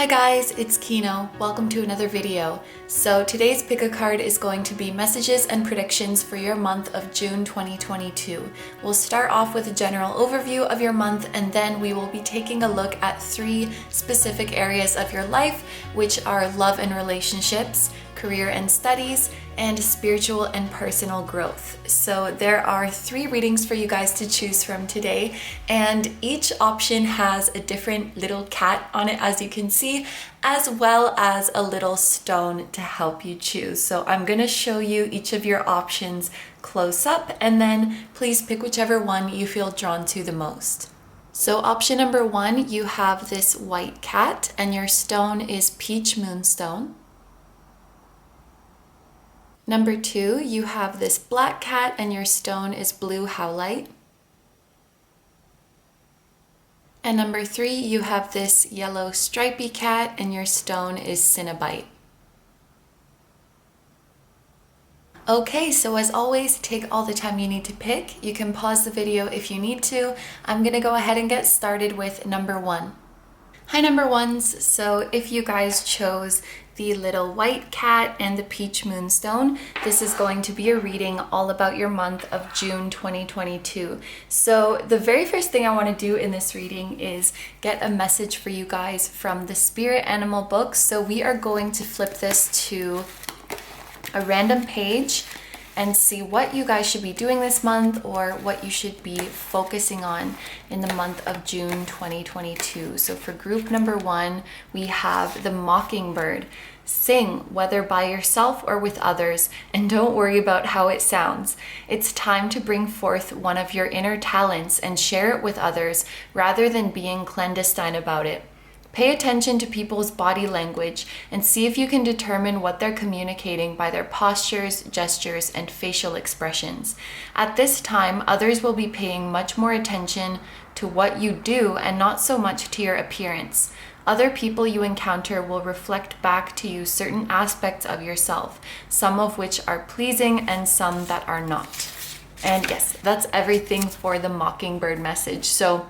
Hi guys, it's Kino. Welcome to another video. So today's pick a card is going to be messages and predictions for your month of June 2022. We'll start off with a general overview of your month, and then we will be taking a look at 3 specific areas of your life, which are love and relationships, career and studies, and spiritual and personal growth. So there are 3 readings for you guys to choose from today, and each option has a different little cat on it, as you can see, as well as a little stone to help you choose. So I'm gonna show you each of your options close up, and then please pick whichever one you feel drawn to the most. So option number 1, you have this white cat, and your stone is peach moonstone. Number 2, you have this black cat and your stone is blue howlite. And number 3, you have this yellow stripy cat and your stone is Cinnabite. Okay, so as always, take all the time you need to pick. You can pause the video if you need to. I'm gonna go ahead and get started with number 1. Hi number ones, so if you guys chose the little white cat and the peach moonstone, this is going to be a reading all about your month of June 2022. So the very first thing I want to do in this reading is get a message for you guys from the Spirit Animal book. So we are going to flip this to a random page and see what you guys should be doing this month or what you should be focusing on in the month of June 2022. So for group number 1, we have the Mockingbird. Sing, whether by yourself or with others, and don't worry about how it sounds. It's time to bring forth one of your inner talents and share it with others rather than being clandestine about it. Pay attention to people's body language and see if you can determine what they're communicating by their postures, gestures, and facial expressions. At this time, others will be paying much more attention to what you do and not so much to your appearance. Other people you encounter will reflect back to you certain aspects of yourself, some of which are pleasing and some that are not. And yes, that's everything for the Mockingbird message. So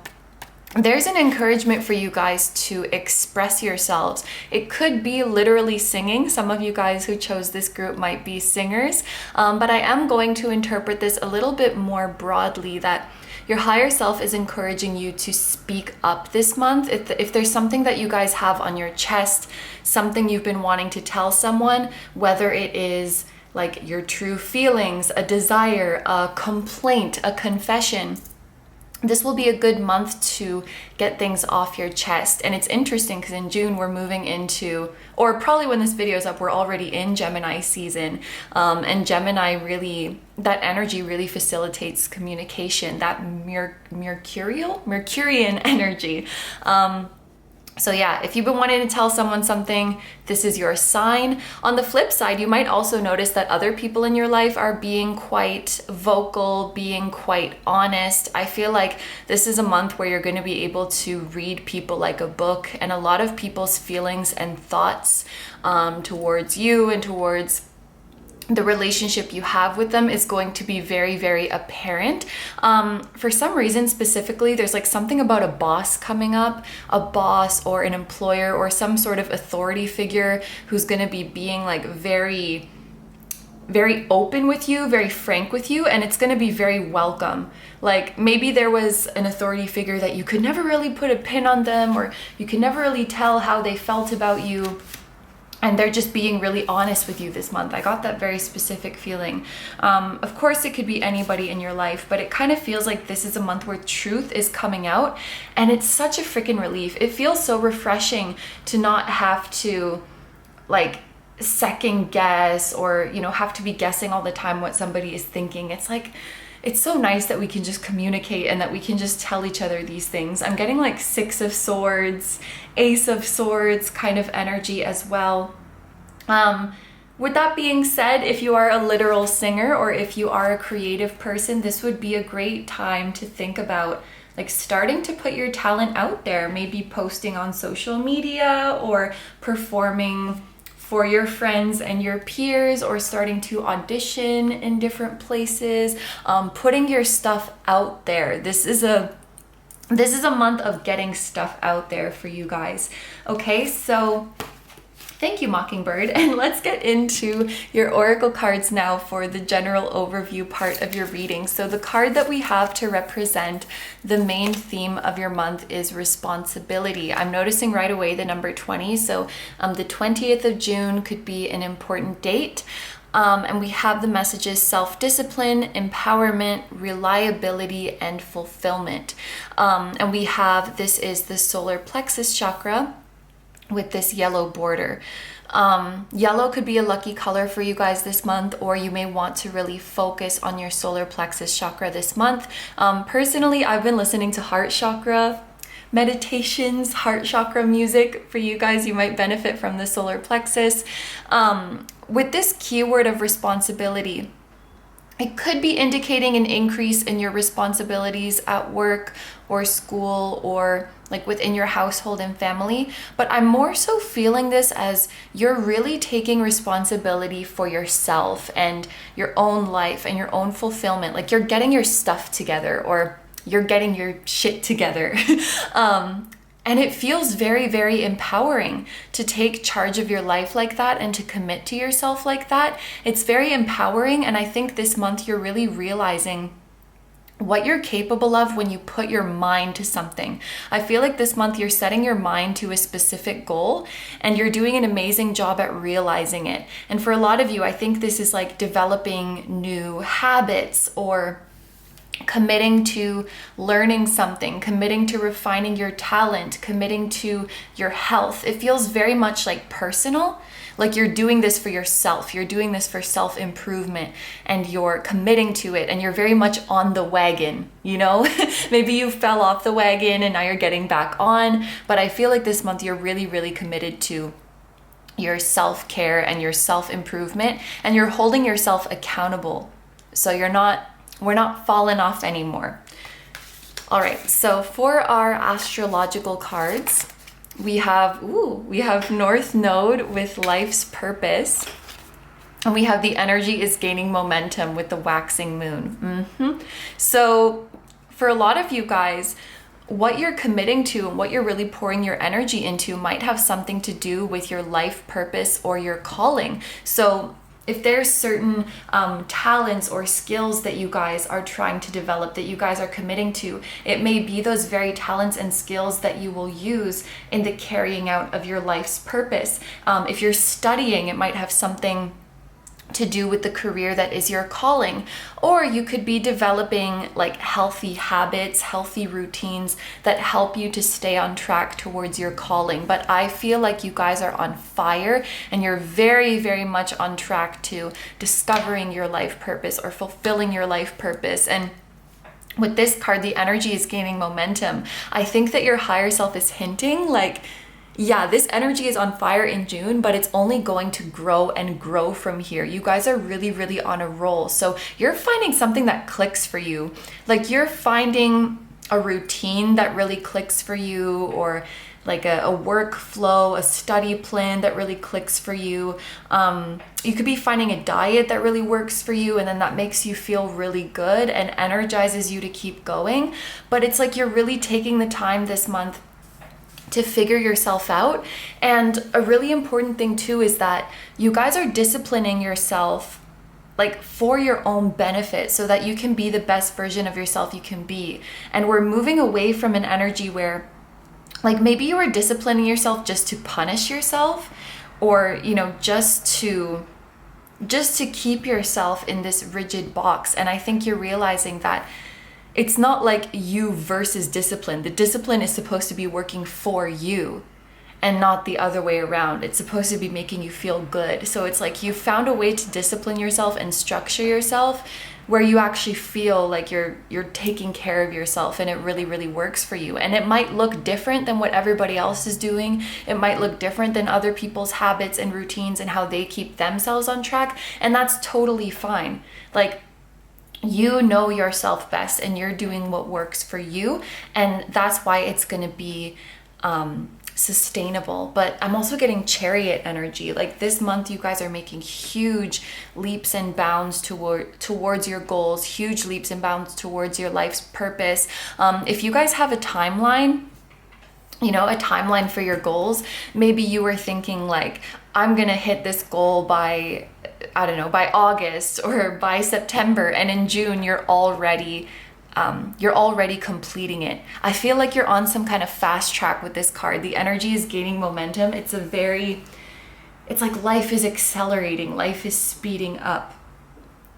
there's an encouragement for you guys to express yourselves. It could be literally singing. Some of you guys who chose this group might be singers, but I am going to interpret this a little bit more broadly, that your higher self is encouraging you to speak up this month. If there's something that you guys have on your chest, something you've been wanting to tell someone, whether it is like your true feelings, a desire, a complaint, a confession, this will be a good month to get things off your chest. And it's interesting because in June we're moving into, or probably when this video is up, we're already in Gemini season. And Gemini really, that energy really facilitates communication, that Mercurian energy. So yeah, if you've been wanting to tell someone something, this is your sign. On the flip side, you might also notice that other people in your life are being quite vocal, being quite honest. I feel like this is a month where you're going to be able to read people like a book, and a lot of people's feelings and thoughts towards you and towards the relationship you have with them is going to be very, very apparent. For some reason specifically, there's like something about a boss coming up, a boss or an employer or some sort of authority figure who's going to be being like very, very open with you, very frank with you, and it's going to be very welcome. Like maybe there was an authority figure that you could never really put a pin on them, or you could never really tell how they felt about you, and they're just being really honest with you this month. I got that very specific feeling. Of course, it could be anybody in your life, but it kind of feels like this is a month where truth is coming out, and it's such a freaking relief. It feels so refreshing to not have to like second guess or, you know, have to be guessing all the time what somebody is thinking. It's like, it's so nice that we can just communicate and that we can just tell each other these things. I'm getting like 6 of Swords, Ace of Swords kind of energy as well. With that being said, if you are a literal singer or if you are a creative person, this would be a great time to think about like starting to put your talent out there, maybe posting on social media or performing for your friends and your peers, or starting to audition in different places, putting your stuff out there. This is a this is a month of getting stuff out there for you guys. Okay, so thank you, Mockingbird. And let's get into your oracle cards now for the general overview part of your reading. So the card that we have to represent the main theme of your month is responsibility. I'm noticing right away the number 20. So the 20th of June could be an important date. And we have the messages self-discipline, empowerment, reliability, and fulfillment. And we have, this is the solar plexus chakra with this yellow border. Yellow could be a lucky color for you guys this month, or you may want to really focus on your solar plexus chakra this month. Personally, I've been listening to heart chakra meditations, heart chakra music for you guys. You might benefit from the solar plexus. With this keyword of responsibility, it could be indicating an increase in your responsibilities at work or school or like within your household and family. But I'm more so feeling this as you're really taking responsibility for yourself and your own life and your own fulfillment. Like you're getting your stuff together, or you're getting your shit together. And it feels very, very empowering to take charge of your life like that and to commit to yourself like that. It's very empowering. And I think this month you're really realizing what you're capable of when you put your mind to something. I feel like this month you're setting your mind to a specific goal and you're doing an amazing job at realizing it. And for a lot of you, I think this is like developing new habits, or committing to learning something, committing to refining your talent, committing to your health. It feels very much like personal, like you're doing this for yourself. You're doing this for self-improvement and you're committing to it and you're very much on the wagon, you know? Maybe you fell off the wagon and now you're getting back on, but I feel like this month you're really, really committed to your self-care and your self-improvement, and you're holding yourself accountable. So we're not falling off anymore. All right, so for our astrological cards, we have North Node with life's purpose. And we have the energy is gaining momentum with the waxing moon. So for a lot of you guys, what you're committing to and what you're really pouring your energy into might have something to do with your life purpose or your calling. So if there's certain talents or skills that you guys are trying to develop, that you guys are committing to, it may be those very talents and skills that you will use in the carrying out of your life's purpose. If you're studying, it might have something to do with the career that is your calling. Or you could be developing like healthy habits, healthy routines that help you to stay on track towards your calling. But I feel like you guys are on fire and you're very, very much on track to discovering your life purpose or fulfilling your life purpose. And with this card, the energy is gaining momentum. I think that your higher self is hinting like, yeah, this energy is on fire in June, but it's only going to grow and grow from here. You guys are really, really on a roll. So you're finding something that clicks for you. Like you're finding a routine that really clicks for you, or like a workflow, a study plan that really clicks for you. You could be finding a diet that really works for you, and then that makes you feel really good and energizes you to keep going. But it's like you're really taking the time this month to figure yourself out. And a really important thing too is that you guys are disciplining yourself like for your own benefit so that you can be the best version of yourself you can be. And we're moving away from an energy where like maybe you are disciplining yourself just to punish yourself, or you know, just to keep yourself in this rigid box. And I think you're realizing that it's not like you versus discipline. The discipline is supposed to be working for you and not the other way around. It's supposed to be making you feel good. So it's like you found a way to discipline yourself and structure yourself where you actually feel like you're taking care of yourself, and it really, really works for you. And it might look different than what everybody else is doing. It might look different than other people's habits and routines and how they keep themselves on track. And that's totally fine. Like, you know yourself best and you're doing what works for you. And that's why it's going to be sustainable. But I'm also getting Chariot energy. Like this month, you guys are making huge leaps and bounds towards your goals, huge leaps and bounds towards your life's purpose. If you guys have a timeline, you know, a timeline for your goals, maybe you were thinking like, I'm gonna hit this goal by, I don't know, by August or by September, and in June you're already completing it. I feel like you're on some kind of fast track with this card. The energy is gaining momentum. It's like life is accelerating, life is speeding up.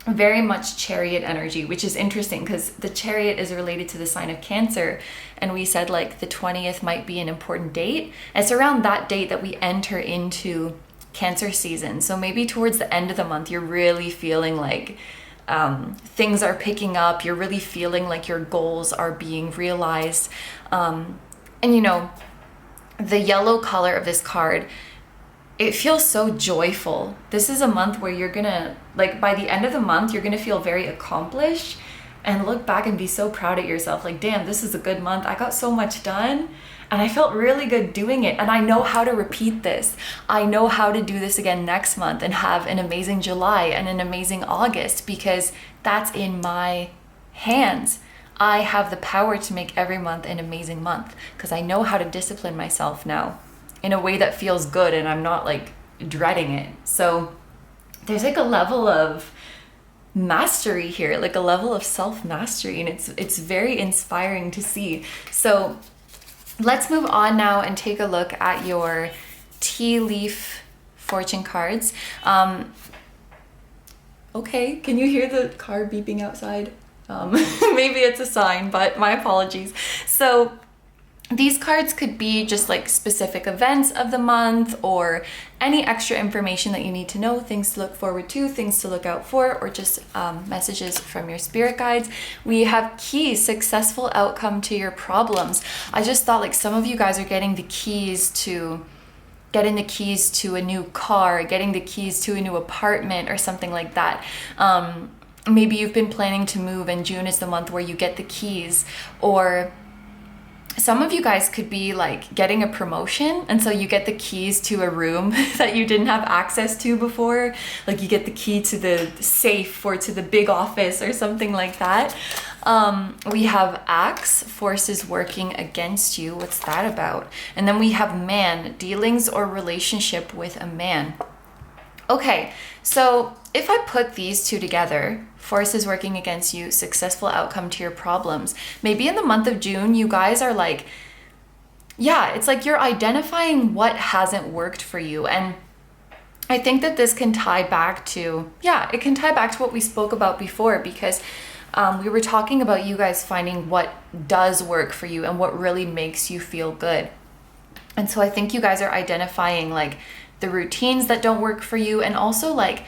Very much Chariot energy, which is interesting because the Chariot is related to the sign of Cancer, and we said like the 20th might be an important date. It's around that date that we enter into Cancer season. So maybe towards the end of the month, you're really feeling like things are picking up. You're really feeling like your goals are being realized. And you know, the yellow color of this card, it feels so joyful. This is a month where you're gonna, like by the end of the month, you're gonna feel very accomplished and look back and be so proud of yourself. Like, damn, this is a good month. I got so much done and I felt really good doing it. And I know how to repeat this. I know how to do this again next month and have an amazing July and an amazing August, because that's in my hands. I have the power to make every month an amazing month because I know how to discipline myself now in a way that feels good and I'm not like dreading it. So there's like a level of mastery here, like a level of self-mastery, and it's very inspiring to see. So let's move on now and take a look at your tea leaf fortune cards. Okay, can you hear the car beeping outside? Maybe it's a sign, but my apologies. So these cards could be just like specific events of the month or any extra information that you need to know, things to look forward to, things to look out for, or just messages from your spirit guides. We have keys, successful outcome to your problems. I just thought like some of you guys are getting the keys to a new car, getting the keys to a new apartment or something like that. Maybe you've been planning to move and June is the month where you get the keys, or some of you guys could be like getting a promotion, and so you get the keys to a room that you didn't have access to before. Like you get the key to the safe or to the big office or something like that. We have Axe, forces working against you. What's that about? And then we have Man, dealings or relationship with a man. Okay, so if I put these two together, forces working against you, successful outcome to your problems, maybe in the month of June, you guys are like, yeah, it's like you're identifying what hasn't worked for you. And I think that this can tie back to, it can tie back to what we spoke about before, because we were talking about you guys finding what does work for you and what really makes you feel good. And so I think you guys are identifying like the routines that don't work for you, and also like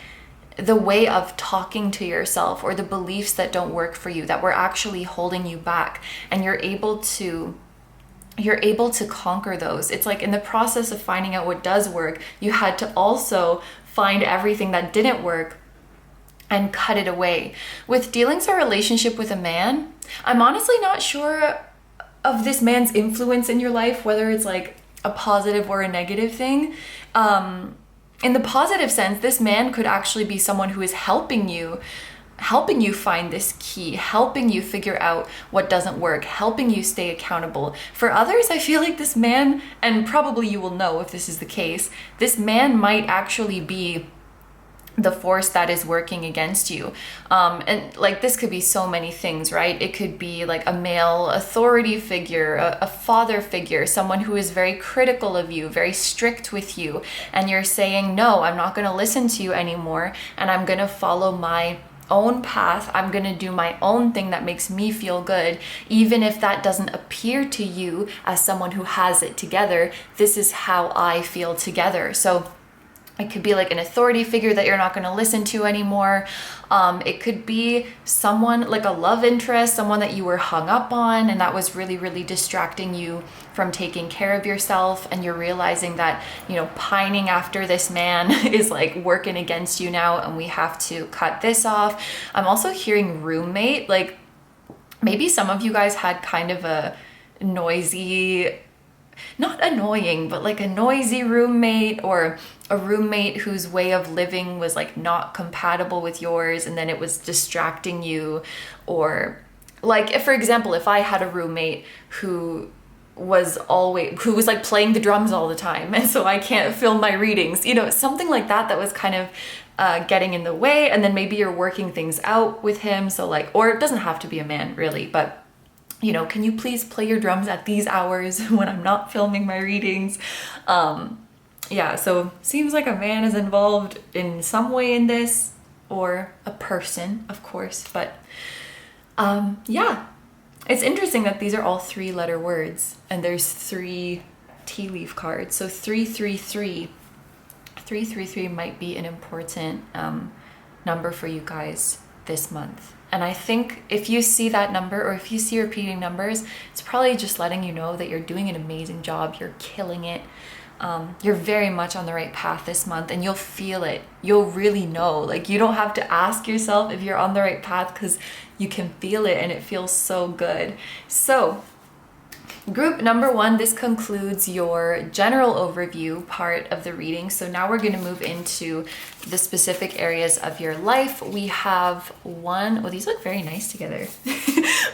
the way of talking to yourself or the beliefs that don't work for you, that were actually holding you back, and you're able to conquer those. It's like in the process of finding out what does work, you had to also find everything that didn't work and cut it away. With dealings or relationship with a man, I'm honestly not sure of this man's influence in your life, whether it's like a positive or a negative thing. In the positive sense, this man could actually be someone who is helping you find this key, helping you figure out what doesn't work, helping you stay accountable. For others, I feel like this man, and probably you will know if this is the case, this man might actually be the force that is working against you. And like this could be so many things, right? It could be like a male authority figure, a father figure, someone who is very critical of you, very strict with you, and you're saying, no, I'm not going to listen to you anymore, and I'm going to follow my own path. I'm going to do my own thing that makes me feel good, even if that doesn't appear to you as someone who has it together. This is how I feel together. So it could be like an authority figure that you're not going to listen to anymore. It could be someone like a love interest, someone that you were hung up on and that was really, really distracting you from taking care of yourself. And you're realizing that, you know, pining after this man is like working against you now, and we have to cut this off. I'm also hearing roommate. Like maybe some of you guys had kind of a noisy not annoying, but like a noisy roommate, or a roommate whose way of living was like not compatible with yours and then it was distracting you. Or like, if, for example, if I had a roommate who was like playing the drums all the time, and so I can't film my readings, you know, something like that, that was kind of getting in the way. And then maybe you're working things out with him, so like, or it doesn't have to be a man really, but you know, can you please play your drums at these hours when I'm not filming my readings? Yeah, so seems like a man is involved in some way in this, or a person, of course, but yeah. It's interesting that these are all 3-letter words, and there's 3 tea leaf cards. So 333 might be an important number for you guys this month. And I think if you see that number, or if you see repeating numbers, it's probably just letting you know that you're doing an amazing job. You're killing it. You're very much on the right path this month, and you'll feel it. You'll really know. Like, you don't have to ask yourself if you're on the right path, because you can feel it and it feels so good. So group number 1, this concludes your general overview part of the reading. So now we're going to move into the specific areas of your life. We have these look very nice together.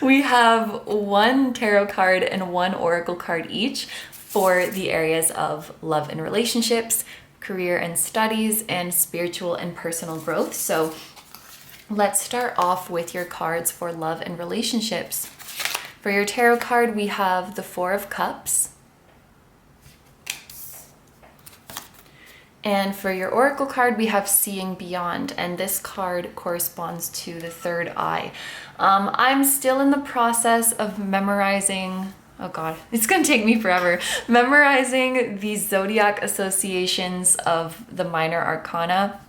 We have 1 tarot card and 1 oracle card each for the areas of love and relationships, career and studies, and spiritual and personal growth. So let's start off with your cards for love and relationships. For your tarot card, we have the 4 of Cups. And for your oracle card, we have Seeing Beyond, and this card corresponds to the 3rd eye. I'm still in the process of memorizing, oh God, it's gonna take me forever, memorizing these zodiac associations of the minor arcana.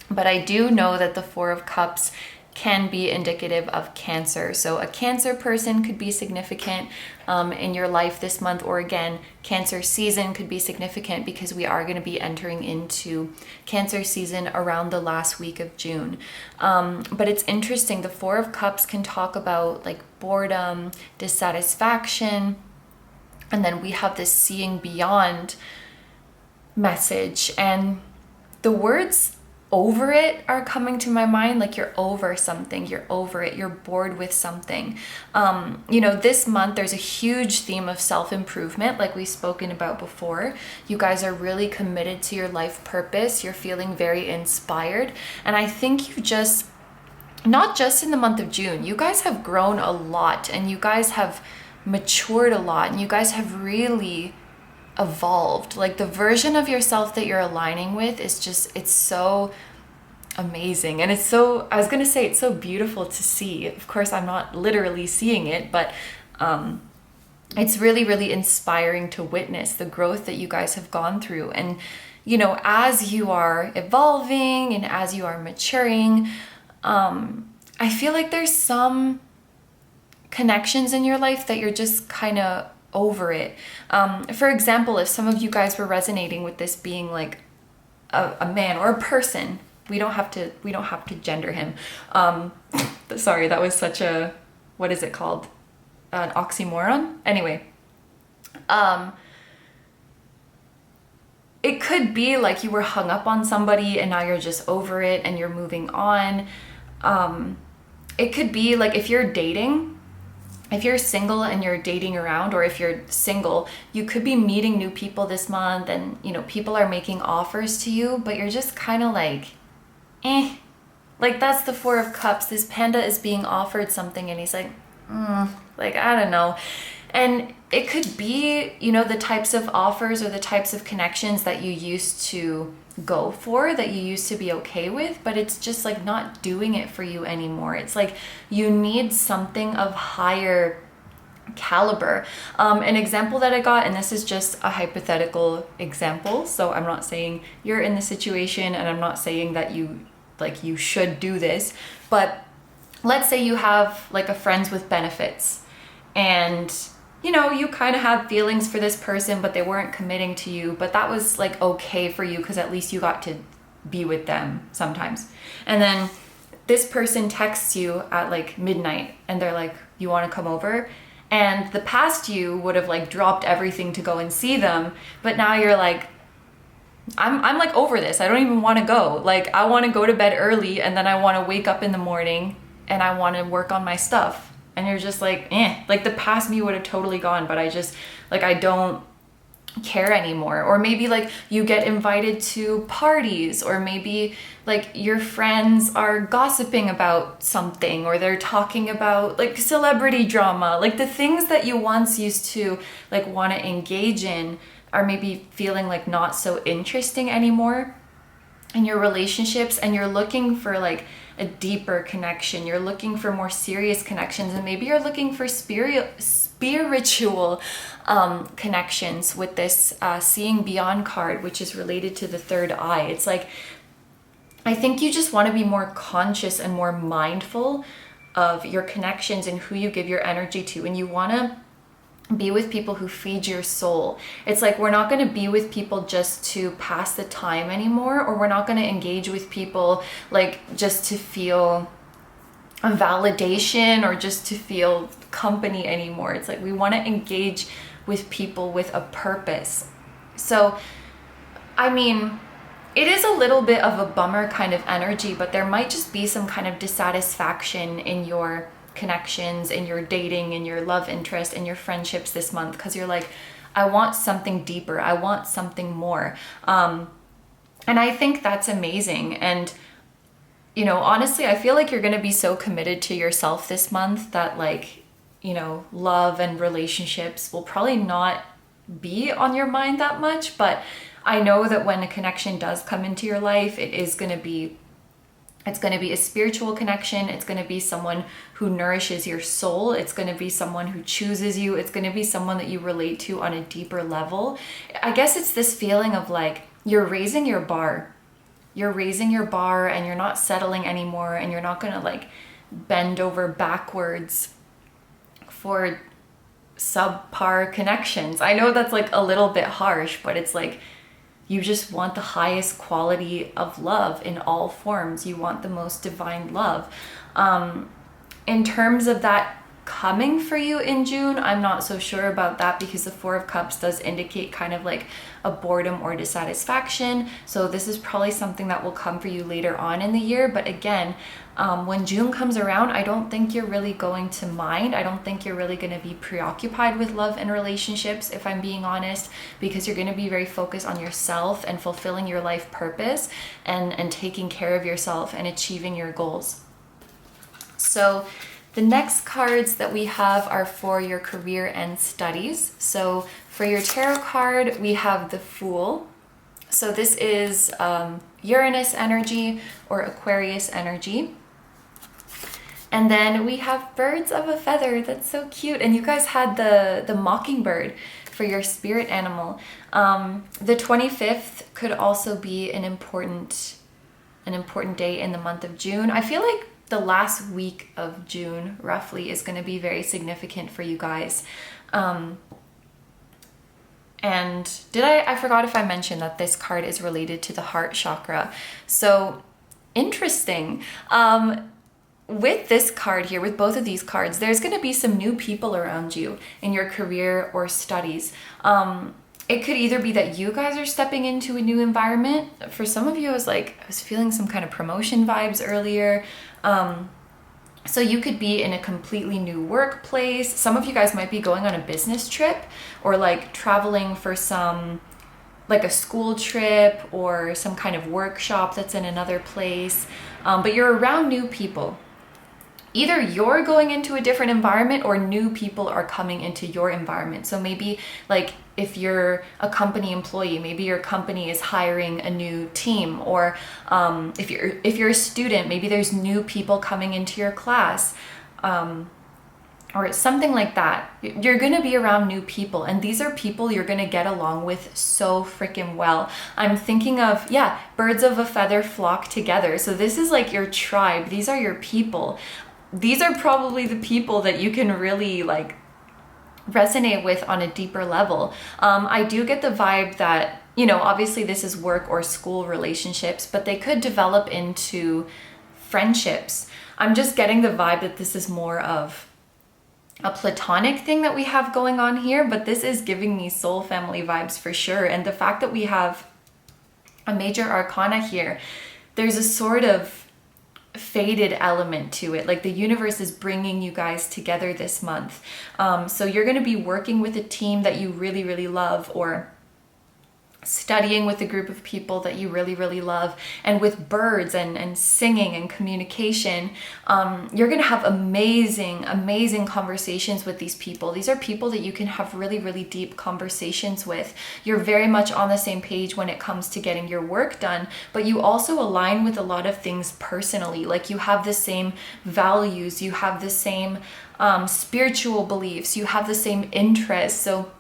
But I do know that the 4 of Cups can be indicative of Cancer. So a Cancer person could be significant in your life this month, or again, Cancer season could be significant, because we are going to be entering into Cancer season around the last week of June. But it's interesting, the 4 of Cups can talk about like boredom, dissatisfaction, and then we have this seeing beyond message, and the words over it are coming to my mind. Like, you're over something, you're over it, you're bored with something. You know, this month there's a huge theme of self-improvement, like we've spoken about before. You guys are really committed to your life purpose. You're feeling very inspired, and I think you just, not just in the month of June, you guys have grown a lot, and you guys have matured a lot, and you guys have really evolved. Like, the version of yourself that you're aligning with is just, it's so amazing, and it's so, I was gonna say, it's so beautiful to see. Of course, I'm not literally seeing it, but it's really, really inspiring to witness the growth that you guys have gone through. And you know, as you are evolving and as you are maturing, I feel like there's some connections in your life that you're just kind of over it. For example, if some of you guys were resonating with this being like a man or a person, we don't have to gender him. Sorry, that was such a, what is it called? An oxymoron? Anyway, it could be like you were hung up on somebody and now you're just over it and you're moving on. It could be like, if you're dating, if you're single and you're dating around, or if you're single, you could be meeting new people this month, and you know, people are making offers to you, but you're just kind of like, like, that's the 4 of Cups. This panda is being offered something and he's like, like, I don't know. And it could be, you know, the types of offers or the types of connections that you used to go for, that you used to be okay with, but it's just like not doing it for you anymore. It's like you need something of higher caliber. An example that I got, and this is just a hypothetical example, so I'm not saying you're in the situation, and I'm not saying that you should do this, but let's say you have like a friends with benefits, and you know, you kind of have feelings for this person, but they weren't committing to you, but that was like okay for you because at least you got to be with them sometimes. And then this person texts you at like midnight and they're like, you want to come over? And the past you would have like dropped everything to go and see them, but now you're like, I'm like over this. I don't even want to go. Like, I want to go to bed early, and then I want to wake up in the morning and I want to work on my stuff. And you're just like, like the past me would have totally gone, but I just like, I don't care anymore. Or maybe like you get invited to parties, or maybe like your friends are gossiping about something, or they're talking about like celebrity drama, like the things that you once used to like want to engage in are maybe feeling like not so interesting anymore in your relationships, and you're looking for like a deeper connection. You're looking for more serious connections, and maybe you're looking for spiritual connections with this seeing beyond card, which is related to the third eye. It's like, I think you just want to be more conscious and more mindful of your connections and who you give your energy to, and you want to be with people who feed your soul. It's like, we're not going to be with people just to pass the time anymore, or we're not going to engage with people like just to feel a validation or just to feel company anymore. It's like, we want to engage with people with a purpose. So, I mean, it is a little bit of a bummer kind of energy, but there might just be some kind of dissatisfaction in your connections, in your dating, in your love interest, in your friendships this month, because you're like, I want something deeper, I want something more. And I think that's amazing. And you know, honestly, I feel like you're going to be so committed to yourself this month that like, you know, love and relationships will probably not be on your mind that much. But I know that when a connection does come into your life, it's going to be a spiritual connection. It's going to be someone who nourishes your soul. It's going to be someone who chooses you. It's going to be someone that you relate to on a deeper level. I guess it's this feeling of like, you're raising your bar. You're raising your bar, and you're not settling anymore, and you're not going to like bend over backwards for subpar connections. I know that's like a little bit harsh, but it's like, you just want the highest quality of love in all forms. You want the most divine love. In terms of that coming for you in June, I'm not so sure about that, because the Four of Cups does indicate kind of like a boredom or dissatisfaction. So this is probably something that will come for you later on in the year. But again, when June comes around, I don't think you're really going to mind. I don't think you're really going to be preoccupied with love and relationships, if I'm being honest, because you're going to be very focused on yourself and fulfilling your life purpose and taking care of yourself and achieving your goals. So the next cards that we have are for your career and studies. So for your tarot card, we have the Fool. So this is Uranus energy or Aquarius energy. And then we have Birds of a Feather. That's so cute. And you guys had the Mockingbird for your spirit animal. The 25th could also be an important day in the month of June. I feel like the last week of June roughly is going to be very significant for you guys. And I forgot if I mentioned that this card is related to the heart chakra. So interesting. With this card here, with both of these cards, there's going to be some new people around you in your career or studies. It could either be that you guys are stepping into a new environment. For some of you, I was feeling some kind of promotion vibes earlier. So you could be in a completely new workplace. Some of you guys might be going on a business trip, or like traveling for some, like a school trip or some kind of workshop that's in another place. But you're around new people. Either you're going into a different environment, or new people are coming into your environment. So maybe like if you're a company employee, maybe your company is hiring a new team, or if you're a student, maybe there's new people coming into your class, or something like that. You're gonna be around new people, and these are people you're gonna get along with so freaking well. I'm thinking of, birds of a feather flock together. So this is like your tribe. These are your people. These are probably the people that you can really like resonate with on a deeper level. I do get the vibe that, obviously this is work or school relationships, but they could develop into friendships. I'm just getting the vibe that this is more of a platonic thing that we have going on here, but this is giving me soul family vibes for sure. And the fact that we have a major arcana here, there's a sort of faded element to it. Like the universe is bringing you guys together this month. So you're going to be working with a team that you really, really love, or studying with a group of people that you really, really love, and with birds and singing and communication. You're gonna have amazing conversations with these people. These are people that you can have really, really deep conversations with. You're very much on the same page when it comes to getting your work done, but you also align with a lot of things personally. Like you have the same values, you have the same spiritual beliefs, you have the same interests. So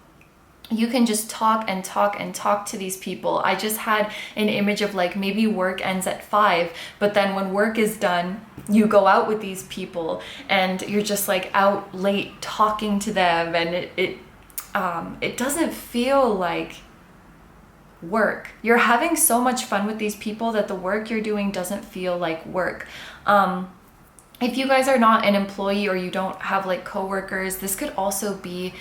you can just talk and talk to these people. I just had an image of like maybe work ends at 5, but then when work is done, you go out with these people and you're just like out late talking to them, and it doesn't feel like work. You're having so much fun with these people that the work you're doing doesn't feel like work. If you guys are not an employee or you don't have like coworkers, this could also be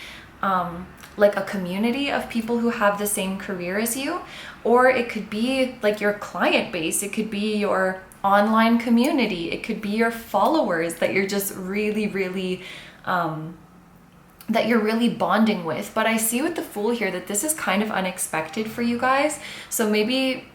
like a community of people who have the same career as you, or it could be like your client base, it could be your online community, it could be your followers that you're just really that you're really bonding with. But I see with the Fool here that this is kind of unexpected for you guys. So maybe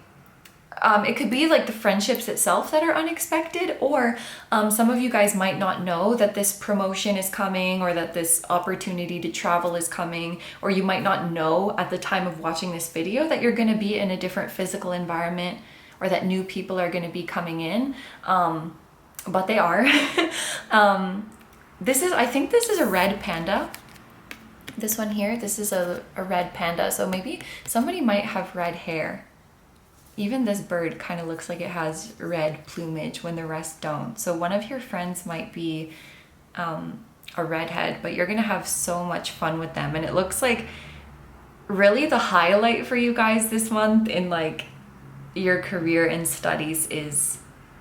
it could be like the friendships itself that are unexpected, or some of you guys might not know that this promotion is coming, or that this opportunity to travel is coming, or you might not know at the time of watching this video that you're going to be in a different physical environment, or that new people are going to be coming in, but they are. I think this is a red panda. This one here, this is a red panda, so maybe somebody might have red hair. Even this bird kind of looks like it has red plumage when the rest don't. So one of your friends might be a redhead, but you're gonna have so much fun with them. And it looks like really the highlight for you guys this month in like your career and studies is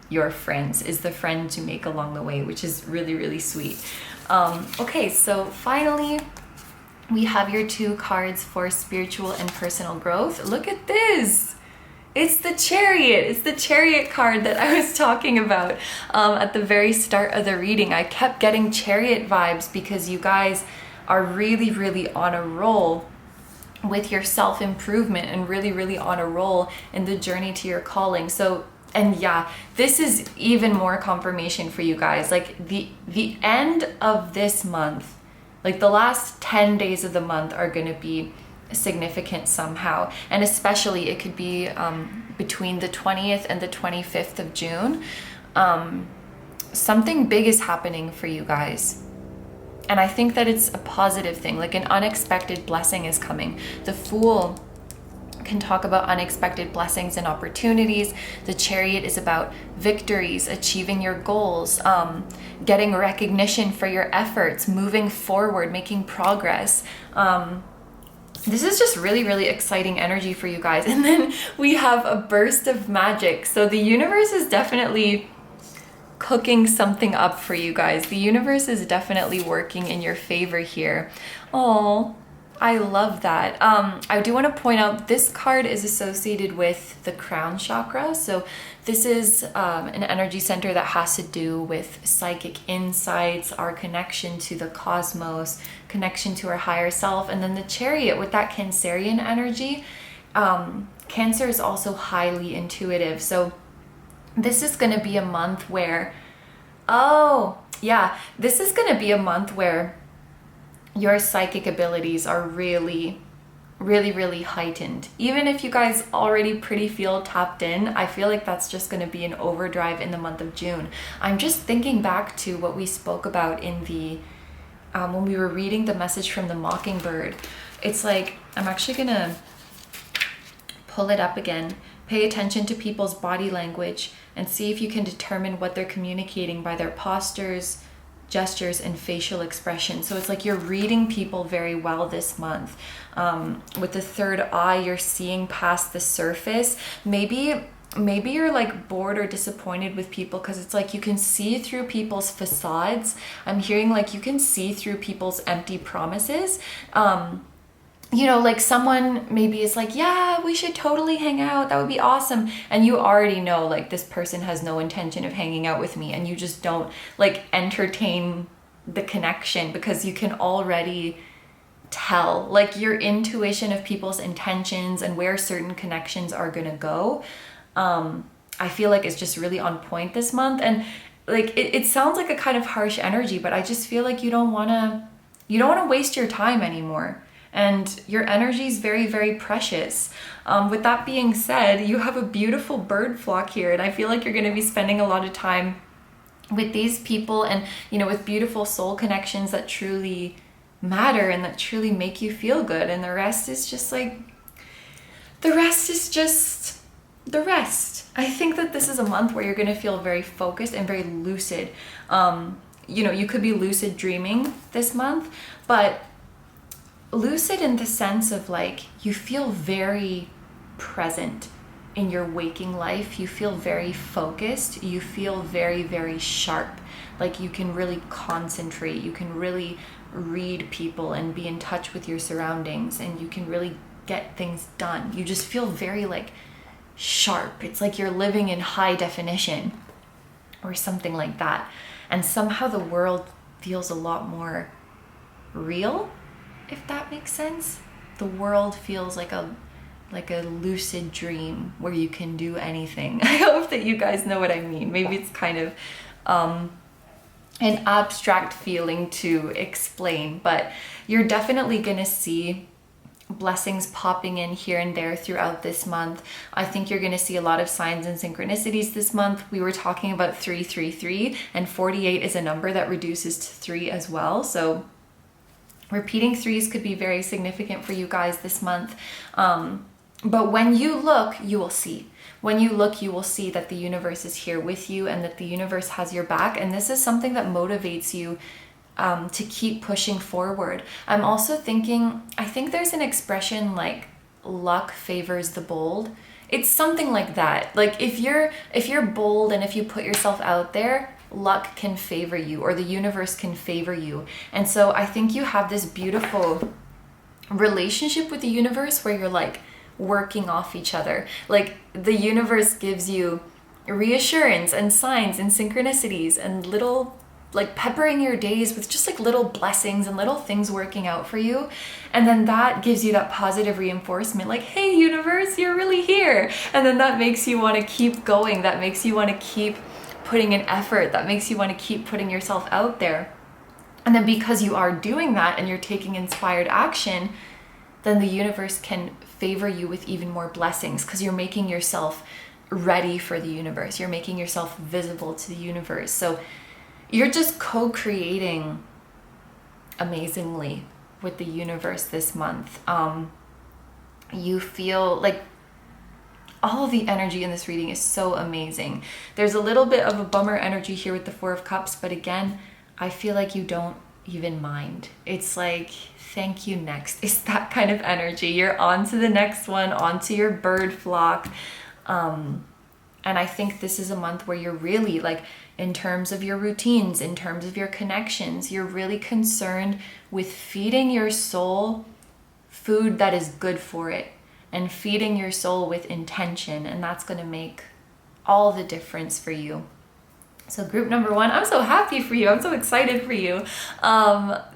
your friends, is the friends you make along the way, which is really, really sweet. Okay, so finally, we have your 2 cards for spiritual and personal growth. Look at this. It's the Chariot. It's the Chariot card that I was talking about at the very start of the reading. I kept getting Chariot vibes because you guys are really, really on a roll with your self-improvement, and really, really on a roll in the journey to your calling. So, and yeah, this is even more confirmation for you guys. Like the end of this month, like the last 10 days of the month are going to be significant somehow, and especially it could be between the 20th and the 25th of June. Something big is happening for you guys, and I think that it's a positive thing. Like an unexpected blessing is coming. The Fool can talk about unexpected blessings and opportunities. The Chariot is about victories, achieving your goals, getting recognition for your efforts, moving forward, making progress. This is just really, really exciting energy for you guys. And then we have a burst of magic. So the universe is definitely cooking something up for you guys. The universe is definitely working in your favor here. Oh, I love that. I do want to point out this card is associated with the crown chakra. So this is an energy center that has to do with psychic insights, our connection to the cosmos, connection to our higher self. And then the Chariot with that Cancerian energy. Cancer is also highly intuitive. So this is going to be a month where, this is going to be a month where your psychic abilities are really, really, really heightened. Even if you guys already pretty feel tapped in, I feel like that's just going to be an overdrive in the month of June. I'm just thinking back to what we spoke about in the when we were reading the message from the Mockingbird. It's like, I'm actually gonna pull it up again. Pay attention to people's body language and see if you can determine what they're communicating by their postures, gestures, and facial expression. So it's like you're reading people very well this month. With the third eye, you're seeing past the surface. Maybe maybe you're like bored or disappointed with people, because it's like you can see through people's facades. I'm hearing like you can see through people's empty promises. You know, like someone maybe is like, yeah, we should totally hang out, that would be awesome, and you already know like this person has no intention of hanging out with me, and you just don't like entertain the connection because you can already tell, like your intuition of people's intentions and where certain connections are gonna go. I feel like it's just really on point this month. And like it sounds like a kind of harsh energy, but I just feel like you don't want to waste your time anymore, and your energy is very, very precious. With that being said, you have a beautiful bird flock here, and I feel like you're going to be spending a lot of time with these people, and you know, with beautiful soul connections that truly matter and that truly make you feel good. And the rest is just the rest. I think that this is a month where you're going to feel very focused and very lucid. You know, you could be lucid dreaming this month, but lucid in the sense of like you feel very present in your waking life. You feel very focused. You feel very, very sharp. Like you can really concentrate. You can really read people and be in touch with your surroundings, and you can really get things done. You just feel very like sharp. It's like you're living in high definition or something like that. And somehow the world feels a lot more real, if that makes sense. The world feels like a lucid dream where you can do anything. I hope that you guys know what I mean. Maybe it's kind of an abstract feeling to explain, but you're definitely gonna see blessings popping in here and there throughout this month. I think you're going to see a lot of signs and synchronicities this month. We were talking about 333, and 48 is a number that reduces to 3 as well. So repeating threes could be very significant for you guys this month. But when you look, you will see. When you look, you will see that the universe is here with you and that the universe has your back. And this is something that motivates you to keep pushing forward. I'm also thinking, I think there's an expression like luck favors the bold. It's something like that. Like if you're bold and if you put yourself out there, luck can favor you, or the universe can favor you. And so I think you have this beautiful relationship with the universe where you're like working off each other. Like the universe gives you reassurance and signs and synchronicities and little like peppering your days with just like little blessings and little things working out for you. And then that gives you that positive reinforcement, like, hey universe, you're really here. And then that makes you want to keep going. That makes you want to keep putting in effort. That makes you want to keep putting yourself out there. And then because you are doing that and you're taking inspired action, then the universe can favor you with even more blessings, because you're making yourself ready for the universe. You're making yourself visible to the universe. So you're just co-creating amazingly with the universe this month. You feel like all of the energy in this reading is so amazing. There's a little bit of a bummer energy here with the Four of Cups, but again, I feel like you don't even mind. It's like, thank you, next. It's that kind of energy. You're on to the next one, on to your bird flock. And I think this is a month where you're really like, in terms of your routines, in terms of your connections, you're really concerned with feeding your soul food that is good for it, and feeding your soul with intention. And that's going to make all the difference for you. So group number one, I'm so happy for you. I'm so excited for you.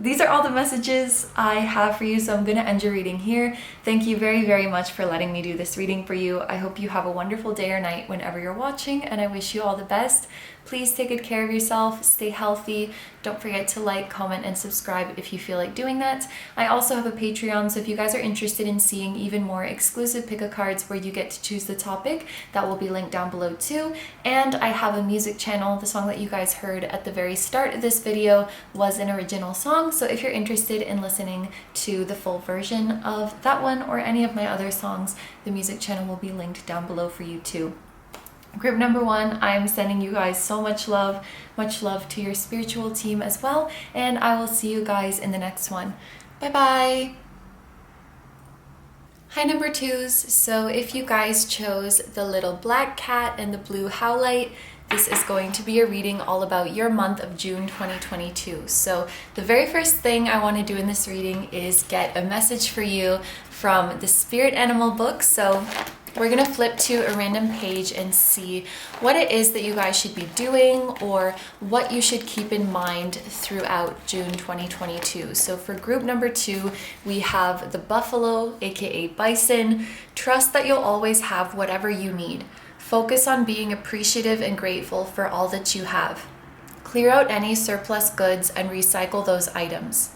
These are all the messages I have for you. So I'm going to end your reading here. Thank you very, very much for letting me do this reading for you. I hope you have a wonderful day or night whenever you're watching, and I wish you all the best. Please take good care of yourself. Stay healthy. Don't forget to like, comment, and subscribe if you feel like doing that. I also have a Patreon, so if you guys are interested in seeing even more exclusive pick-a-cards where you get to choose the topic, that will be linked down below too. And I have a music channel. The song that you guys heard at the very start of this video was an original song, so if you're interested in listening to the full version of that one or any of my other songs, the music channel will be linked down below for you too. Group number one, I'm sending you guys so much love to your spiritual team as well, and I will see you guys in the next one. Bye bye. Hi number twos, so if you guys chose the little black cat and the blue Howlite, this is going to be a reading all about your month of June 2022. So the very first thing I want to do in this reading is get a message for you from the Spirit Animal book. So we're going to flip to a random page and see what it is that you guys should be doing or what you should keep in mind throughout June 2022. So for group number 2, we have the buffalo, aka bison. Trust that you'll always have whatever you need. Focus on being appreciative and grateful for all that you have. Clear out any surplus goods and recycle those items.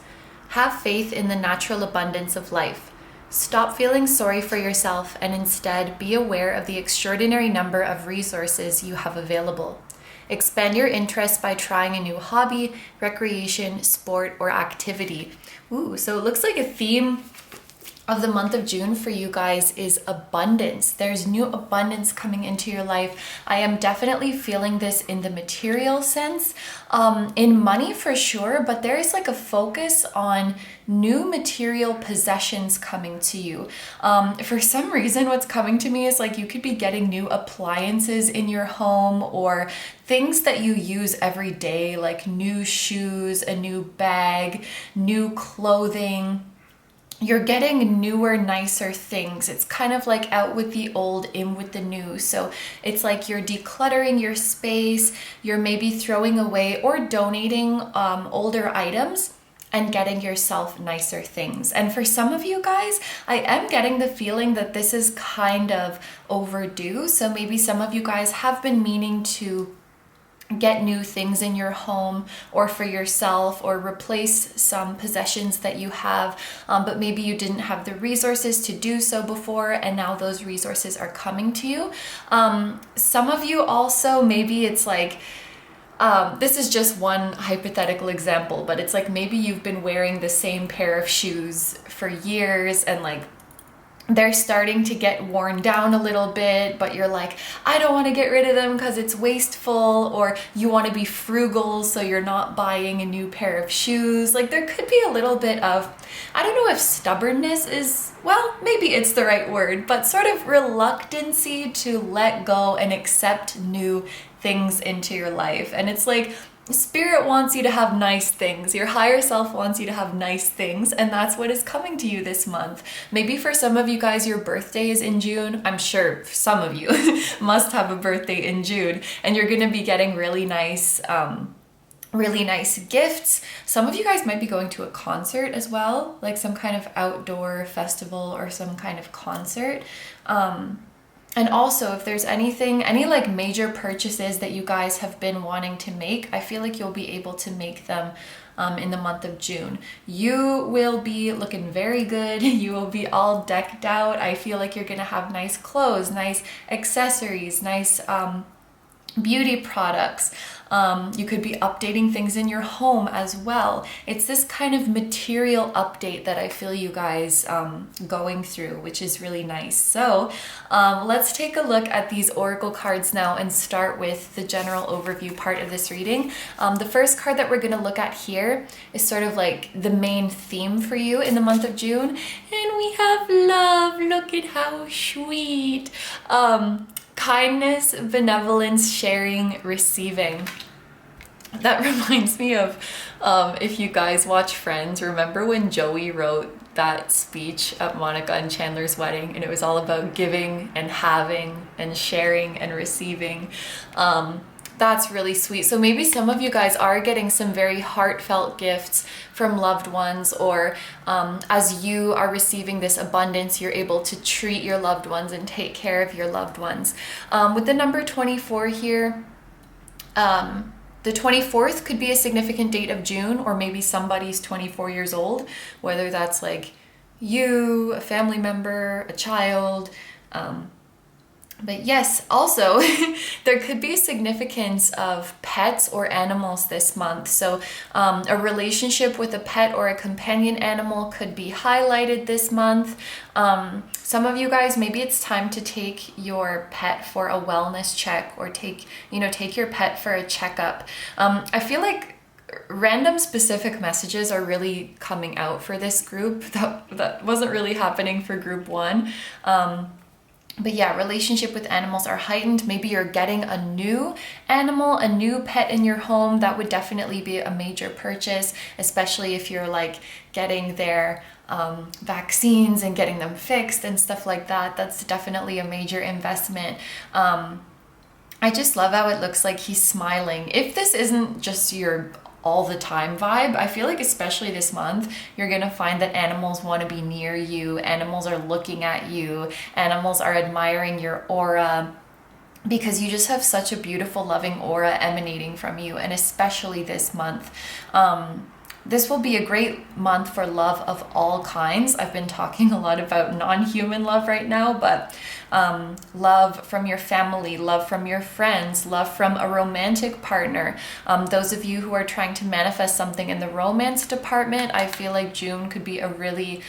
Have faith in the natural abundance of life. Stop feeling sorry for yourself and instead be aware of the extraordinary number of resources you have available. Expand your interest by trying a new hobby, recreation, sport, or activity. Ooh, so it looks like a theme of the month of June for you guys is abundance. There's new abundance coming into your life. I am definitely feeling this in the material sense, in money for sure, but there is like a focus on new material possessions coming to you. For some reason, what's coming to me is like you could be getting new appliances in your home or things that you use every day, like new shoes, a new bag, new clothing. You're getting newer, nicer things. It's kind of like out with the old, in with the new. So it's like you're decluttering your space, you're maybe throwing away or donating older items and getting yourself nicer things. And for some of you guys, I am getting the feeling that this is kind of overdue. So maybe some of you guys have been meaning to get new things in your home or for yourself or replace some possessions that you have, but maybe you didn't have the resources to do so before and now those resources are coming to you. Some of you also, maybe it's like, this is just one hypothetical example, but it's like maybe you've been wearing the same pair of shoes for years and like they're starting to get worn down a little bit, but you're like, I don't want to get rid of them because it's wasteful, or you want to be frugal so you're not buying a new pair of shoes. Like there could be a little bit of, I don't know if stubbornness is, well, maybe it's the right word, but sort of reluctancy to let go and accept new things into your life. And it's like, Spirit wants you to have nice things. Your higher self wants you to have nice things, and that's what is coming to you this month. Maybe for some of you guys, your birthday is in June. I'm sure some of you must have a birthday in June, and you're going to be getting really nice gifts. Some of you guys might be going to a concert as well, like some kind of outdoor festival or some kind of concert. And also, if there's any like major purchases that you guys have been wanting to make, I feel like you'll be able to make them in the month of June. You will be looking very good. You will be all decked out. I feel like you're gonna have nice clothes, nice accessories, nice beauty products. You could be updating things in your home as well. It's this kind of material update that I feel you guys going through, which is really nice. So let's take a look at these oracle cards now and start with the general overview part of this reading. The first card that we're going to look at here is sort of like the main theme for you in the month of June. And we have love. Look at how sweet. Kindness, benevolence, sharing, receiving. That reminds me of, if you guys watch Friends, remember when Joey wrote that speech at Monica and Chandler's wedding, and it was all about giving and having and sharing and receiving. That's really sweet. So maybe some of you guys are getting some very heartfelt gifts from loved ones, or as you are receiving this abundance, you're able to treat your loved ones and take care of your loved ones. With the number 24 here, the 24th could be a significant date of June, or maybe somebody's 24 years old, whether that's like you, a family member, a child, but yes, also there could be a significance of pets or animals this month. So a relationship with a pet or a companion animal could be highlighted this month. Some of you guys, maybe it's time to take your pet for a wellness check, or take your pet for a checkup. I feel like random specific messages are really coming out for this group. That wasn't really happening for group 1. But yeah, relationship with animals are heightened. Maybe you're getting a new animal, a new pet in your home. That would definitely be a major purchase, especially if you're like getting their vaccines and getting them fixed and stuff like that. That's definitely a major investment. I just love how it looks like he's smiling. If this isn't just your all the time vibe, I feel like especially this month, you're gonna find that animals want to be near you, animals are looking at you, animals are admiring your aura, because you just have such a beautiful, loving aura emanating from you, and especially this month. This will be a great month for love of all kinds. I've been talking a lot about non-human love right now, but love from your family, love from your friends, love from a romantic partner. Those of you who are trying to manifest something in the romance department, I feel like June could be a really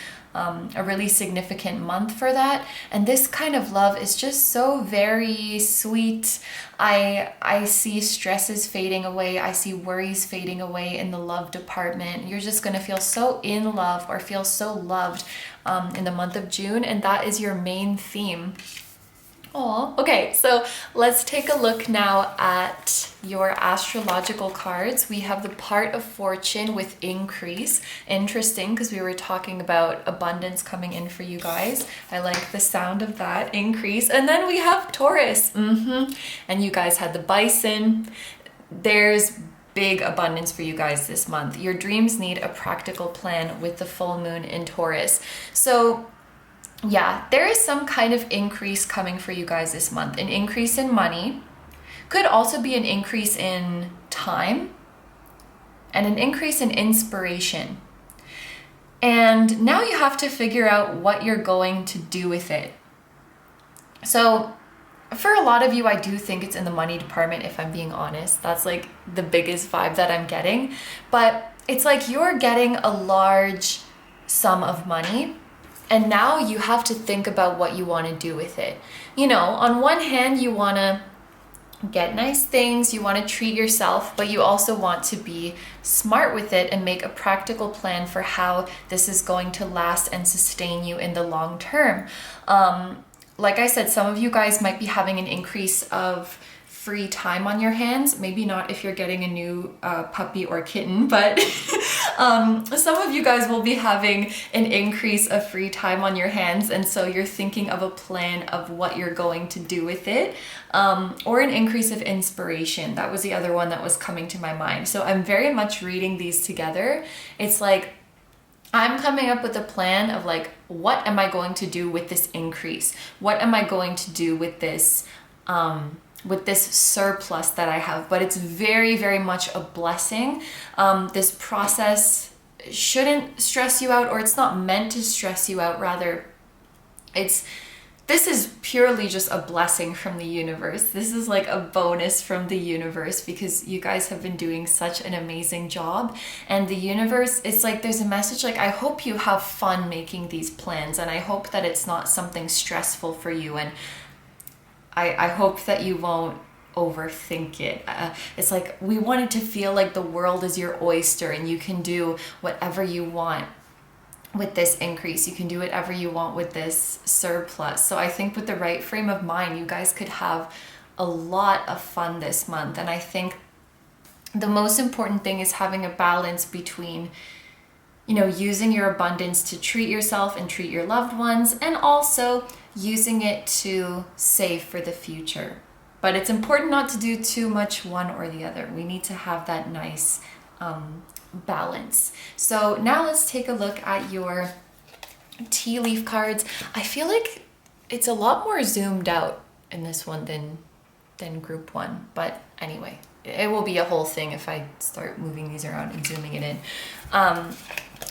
significant month for that. And this kind of love is just so very sweet. I see stresses fading away. I see worries fading away in the love department. You're just going to feel so in love or feel so loved in the month of June. And that is your main theme. Oh, okay, so let's take a look now at your astrological cards. We have the part of fortune with increase. Interesting, because we were talking about abundance coming in for you guys. I like the sound of that, increase. And then we have Taurus. And you guys had the bison. There's big abundance for you guys this month. Your dreams need a practical plan with the full moon in Taurus. So yeah, there is some kind of increase coming for you guys this month. An increase in money, could also be an increase in time, and an increase in inspiration. And now you have to figure out what you're going to do with it. So for a lot of you, I do think it's in the money department, if I'm being honest. That's like the biggest vibe that I'm getting. But it's like you're getting a large sum of money, and now you have to think about what you want to do with it. You know, on one hand, you want to get nice things, you want to treat yourself, but you also want to be smart with it and make a practical plan for how this is going to last and sustain you in the long term. Like I said, some of you guys might be having an increase of free time on your hands. Maybe not if you're getting a new puppy or kitten, but some of you guys will be having an increase of free time on your hands, and so you're thinking of a plan of what you're going to do with it, or an increase of inspiration. That was the other one that was coming to my mind. So I'm very much reading these together. It's like I'm coming up with a plan of like, what am I going to do with this increase? What am I going to do with this surplus that I have? But it's very, very much a blessing. This process shouldn't stress you out, or it's not meant to stress you out. Rather, this is purely just a blessing from the universe. This is like a bonus from the universe, because you guys have been doing such an amazing job. And the universe, it's like there's a message like, I hope you have fun making these plans, and I hope that it's not something stressful for you, and I hope that you won't overthink it. It's like we want it to feel like the world is your oyster, and you can do whatever you want with this increase. You can do whatever you want with this surplus. So I think with the right frame of mind, you guys could have a lot of fun this month. And I think the most important thing is having a balance between, you know, using your abundance to treat yourself and treat your loved ones, and also using it to save for the future. But it's important not to do too much one or the other. We need to have that nice balance. So now let's take a look at your tea leaf cards. I feel like it's a lot more zoomed out in this one than group 1. But anyway, it will be a whole thing if I start moving these around and zooming it in.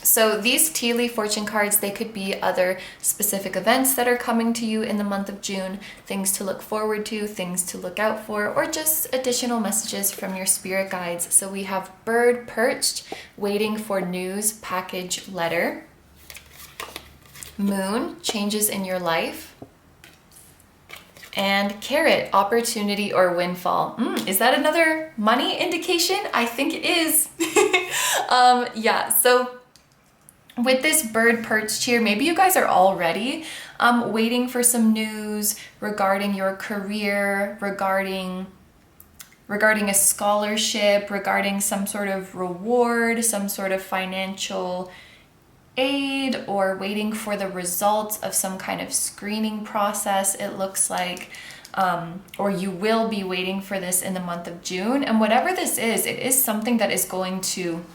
So these tea leaf fortune cards, they could be other specific events that are coming to you in the month of June, things to look forward to, things to look out for, or just additional messages from your spirit guides. So we have bird perched, waiting for news, package, letter. Moon, changes in your life. And Carrot, opportunity or windfall. Is that another money indication? I think it is. Yeah, so with this bird perched here, maybe you guys are already waiting for some news regarding your career, regarding a scholarship, regarding some sort of reward, some sort of financial aid, or waiting for the results of some kind of screening process, it looks like. Or you will be waiting for this in the month of June. And whatever this is, it is something that is going to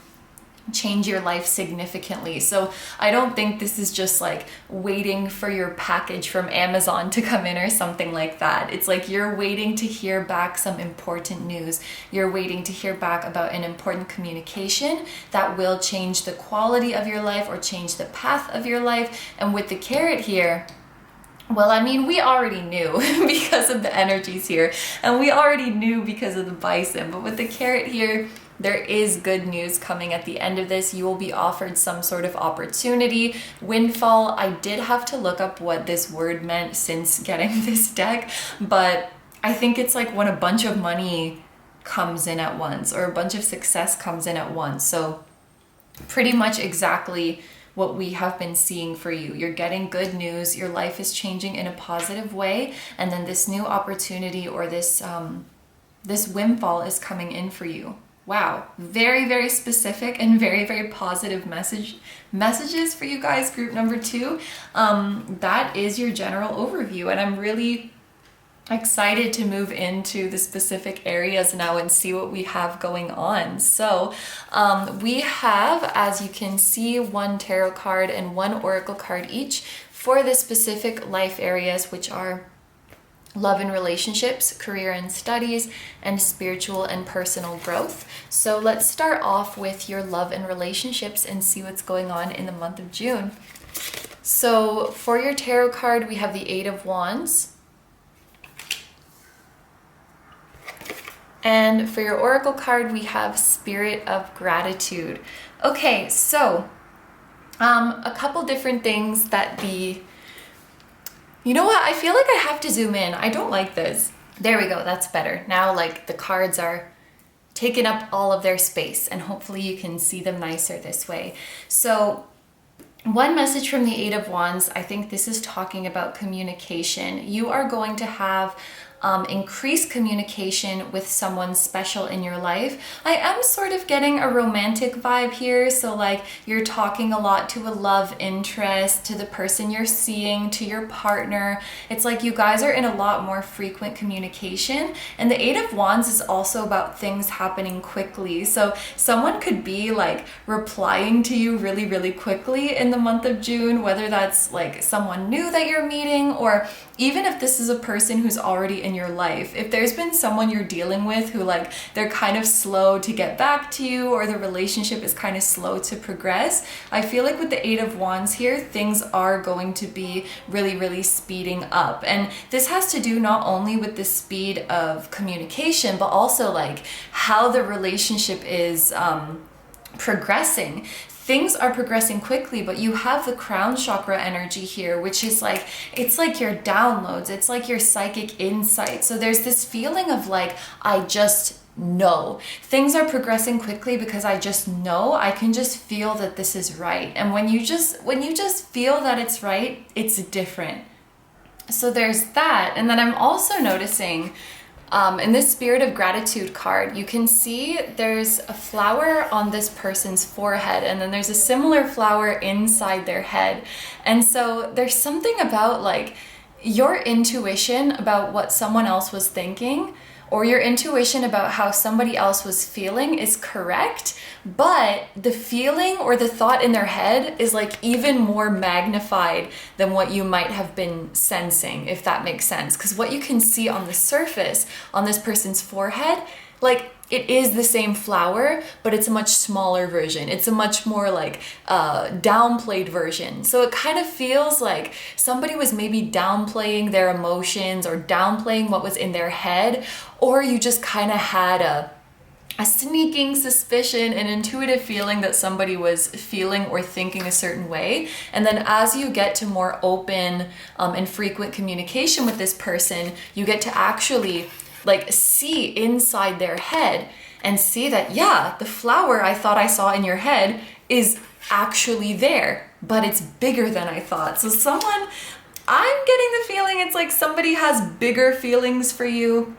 change your life significantly. So I don't think this is just like waiting for your package from Amazon to come in or something like that. It's like you're waiting to hear back some important news. You're waiting to hear back about an important communication that will change the quality of your life or change the path of your life. And with the carrot here, well, I mean, we already knew because of the energies here, and we already knew because of the bison, but with the carrot here, there is good news coming at the end of this. You will be offered some sort of opportunity. Windfall, I did have to look up what this word meant since getting this deck, but I think it's like when a bunch of money comes in at once or a bunch of success comes in at once. So pretty much exactly what we have been seeing for you. You're getting good news, your life is changing in a positive way, and then this new opportunity or this windfall is coming in for you. Wow, very, very specific and very, very positive messages for you guys, group number 2. That is your general overview, and I'm really excited to move into the specific areas now and see what we have going on. So we have, as you can see, 1 tarot card and 1 oracle card each for the specific life areas, which are love and relationships, career and studies, and spiritual and personal growth. So let's start off with your love and relationships and see what's going on in the month of June. So for your tarot card, we have the 8 of Wands. And for your oracle card, we have Spirit of Gratitude. Okay, so a couple different things that you know what? I feel like I have to zoom in. I don't like this. There we go. That's better. Now, like, the cards are taking up all of their space, and hopefully you can see them nicer this way. So one message from the 8 of Wands, I think this is talking about communication. You are going to have increased communication with someone special in your life. I am sort of getting a romantic vibe here. So like you're talking a lot to a love interest, to the person you're seeing, to your partner. It's like you guys are in a lot more frequent communication. And the 8 of Wands is also about things happening quickly. So someone could be like replying to you really, really quickly in the month of June, whether that's like someone new that you're meeting, or even if this is a person who's already in your life. If there's been someone you're dealing with who like they're kind of slow to get back to you, or the relationship is kind of slow to progress, I feel like with the 8 of Wands here, things are going to be really, really speeding up. And this has to do not only with the speed of communication, but also like how the relationship is progressing. Things are progressing quickly, but you have the crown chakra energy here, which is like, it's like your downloads, it's like your psychic insight. So there's this feeling of like, I just know. Things are progressing quickly because I just know, I can just feel that this is right. And when you just feel that it's right, it's different. So there's that. And then I'm also noticing in this Spirit of Gratitude card, you can see there's a flower on this person's forehead, and then there's a similar flower inside their head. And so there's something about like your intuition about what someone else was thinking, or your intuition about how somebody else was feeling is correct, but the feeling or the thought in their head is like even more magnified than what you might have been sensing, if that makes sense. Because what you can see on the surface on this person's forehead, like it is the same flower, but it's a much smaller version. It's a much more like downplayed version. So it kind of feels like somebody was maybe downplaying their emotions or downplaying what was in their head, or you just kind of had a a sneaking suspicion, an intuitive feeling that somebody was feeling or thinking a certain way. And then as you get to more open and frequent communication with this person, you get to actually like see inside their head and see that, yeah, the flower I thought I saw in your head is actually there, but it's bigger than I thought. So someone, I'm getting the feeling it's like somebody has bigger feelings for you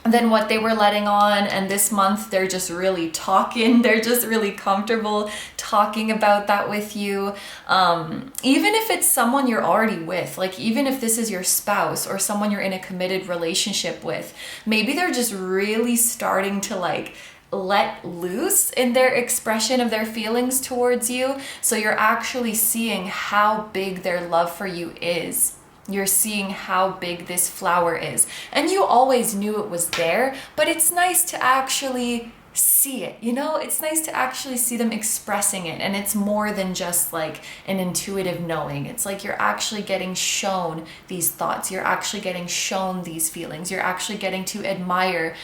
than what they were letting on, and this month they're just really talking, they're just really comfortable talking about that with you. Even if it's someone you're already with, like even if this is your spouse or someone you're in a committed relationship with, maybe they're just really starting to like let loose in their expression of their feelings towards you. So you're actually seeing how big their love for you is. You're seeing how big this flower is. And you always knew it was there, but it's nice to actually see it, you know? It's nice to actually see them expressing it. And it's more than just like an intuitive knowing. It's like you're actually getting shown these thoughts. You're actually getting shown these feelings. You're actually getting to admire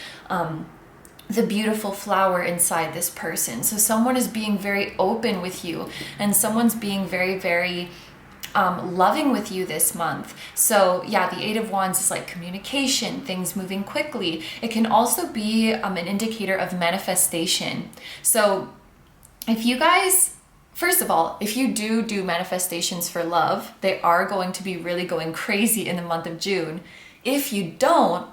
the beautiful flower inside this person. So someone is being very open with you, and someone's being very, very loving with you this month. So yeah, the Eight of Wands is like communication, things moving quickly. It can also be an indicator of manifestation. So if you guys, first of all, if you do manifestations for love, they are going to be really going crazy in the month of June. If you don't,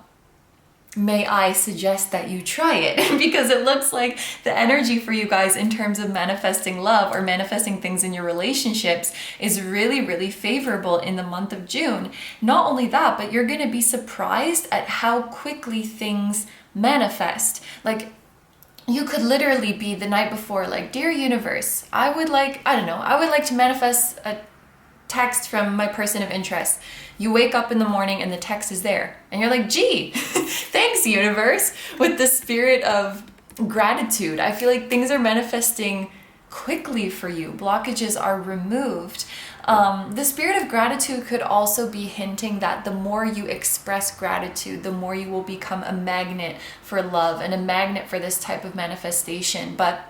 may I suggest that you try it, because it looks like the energy for you guys in terms of manifesting love or manifesting things in your relationships is really, really favorable in the month of June. Not only that, but you're going to be surprised at how quickly things manifest. Like, you could literally be the night before like, dear universe, I would like to manifest a text from my person of interest. You wake up in the morning and the text is there. And you're like, gee, thanks universe, with the spirit of gratitude. I feel like things are manifesting quickly for you. Blockages are removed. The spirit of gratitude could also be hinting that the more you express gratitude, the more you will become a magnet for love and a magnet for this type of manifestation. But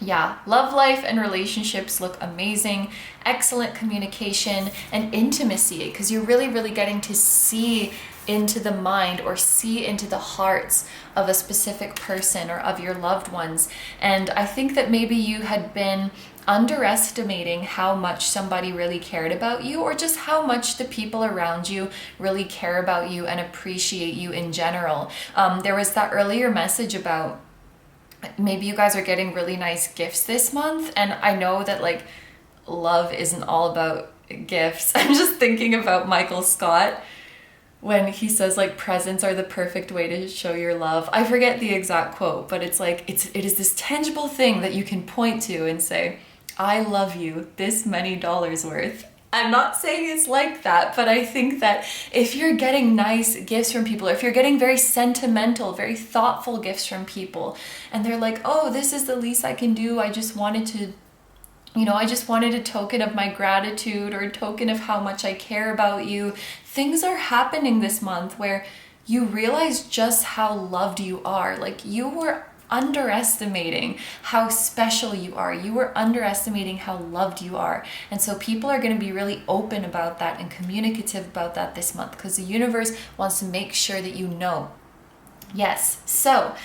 yeah, love life and relationships look amazing. Excellent communication and intimacy, because you're really, really getting to see into the mind or see into the hearts of a specific person or of your loved ones. And I think that maybe you had been underestimating how much somebody really cared about you, or just how much the people around you really care about you and appreciate you in general. There was that earlier message about maybe you guys are getting really nice gifts this month. And I know that like love isn't all about gifts. I'm just thinking about Michael Scott when he says like presents are the perfect way to show your love. I forget the exact quote, but it's like it is this tangible thing that you can point to and say, I love you this many dollars worth. I'm not saying it's like that, but I think that if you're getting nice gifts from people, or if you're getting very sentimental, very thoughtful gifts from people, and they're like, oh, this is the least I can do, I just wanted a token of my gratitude or a token of how much I care about you. Things are happening this month where you realize just how loved you are. Like, you were underestimating how special you are. You were underestimating how loved you are. And so people are going to be really open about that and communicative about that this month, because the universe wants to make sure that you know. Yes, so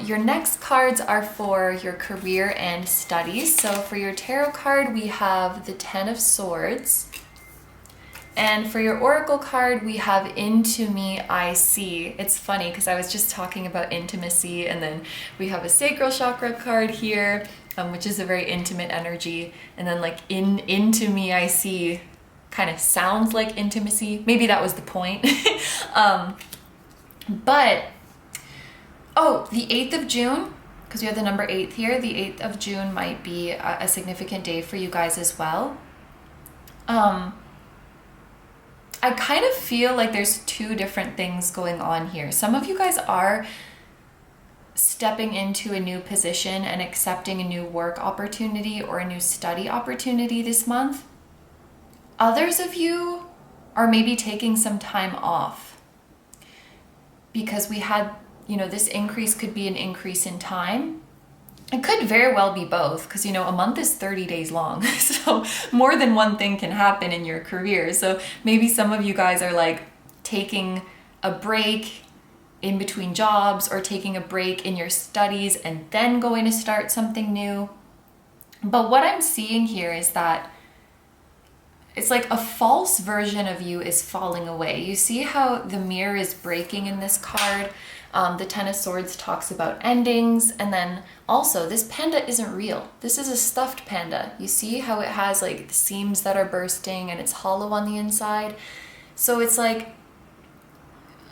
your next cards are for your career and studies. So for your tarot card, we have the Ten of Swords. And for your oracle card, we have Into Me I See. It's funny because I was just talking about intimacy, and then we have a sacral chakra card here, which is a very intimate energy. And then like Into Me I See kind of sounds like intimacy. Maybe that was the point. But, oh, the 8th of June, because we have the number 8 here, the 8th of June might be a significant day for you guys as well. I kind of feel like there's two different things going on here. Some of you guys are stepping into a new position and accepting a new work opportunity or a new study opportunity this month. Others of you are maybe taking some time off because we had, this increase could be an increase in time. It could very well be both, because, a month is 30 days long. So more than one thing can happen in your career. So maybe some of you guys are like taking a break in between jobs, or taking a break in your studies and then going to start something new. But what I'm seeing here is that it's like a false version of you is falling away. You see how the mirror is breaking in this card? The Ten of Swords talks about endings, and then also this panda isn't real. This is a stuffed panda. You see how it has like the seams that are bursting and it's hollow on the inside? So it's like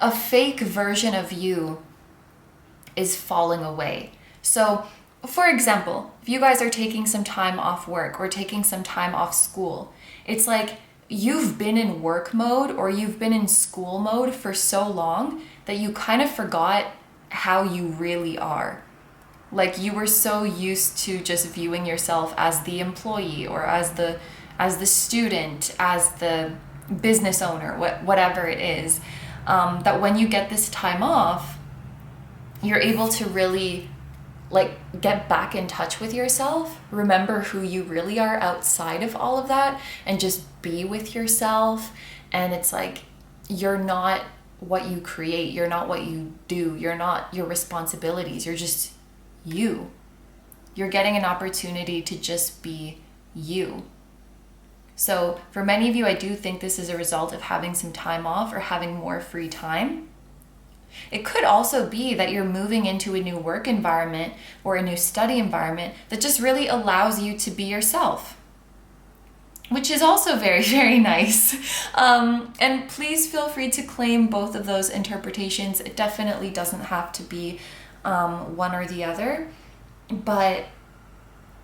a fake version of you is falling away. So for example, if you guys are taking some time off work or taking some time off school, it's like you've been in work mode or you've been in school mode for so long that you kind of forgot how you really are. Like you were so used to just viewing yourself as the employee, or as the student, as the business owner, whatever it is, that when you get this time off, you're able to really like get back in touch with yourself, remember who you really are outside of all of that, and just be with yourself. And it's like, you're not what you create, you're not what you do, you're not your responsibilities, you're just you. You're getting an opportunity to just be you. So for many of you, I do think this is a result of having some time off or having more free time. It could also be that you're moving into a new work environment or a new study environment that just really allows you to be yourself, which is also very, very nice. And please feel free to claim both of those interpretations. It definitely doesn't have to be one or the other. But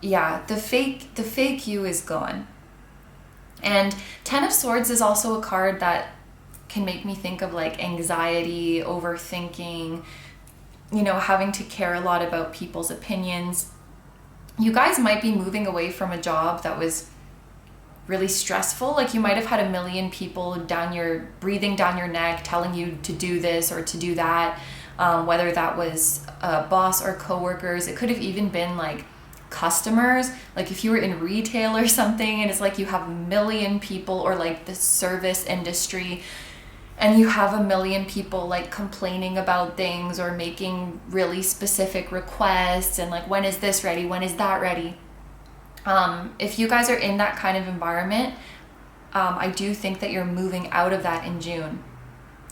yeah, the fake you is gone. And Ten of Swords is also a card that can make me think of like anxiety, overthinking, having to care a lot about people's opinions. You guys might be moving away from a job that was really stressful. Like you might have had a million people breathing down your neck, telling you to do this or to do that, whether that was a boss or coworkers. It could have even been like customers, like if you were in retail or something, and it's like you have a million people, or like the service industry, and you have a million people like complaining about things or making really specific requests, and like, when is this ready? When is that ready? If you guys are in that kind of environment, I do think that you're moving out of that in June.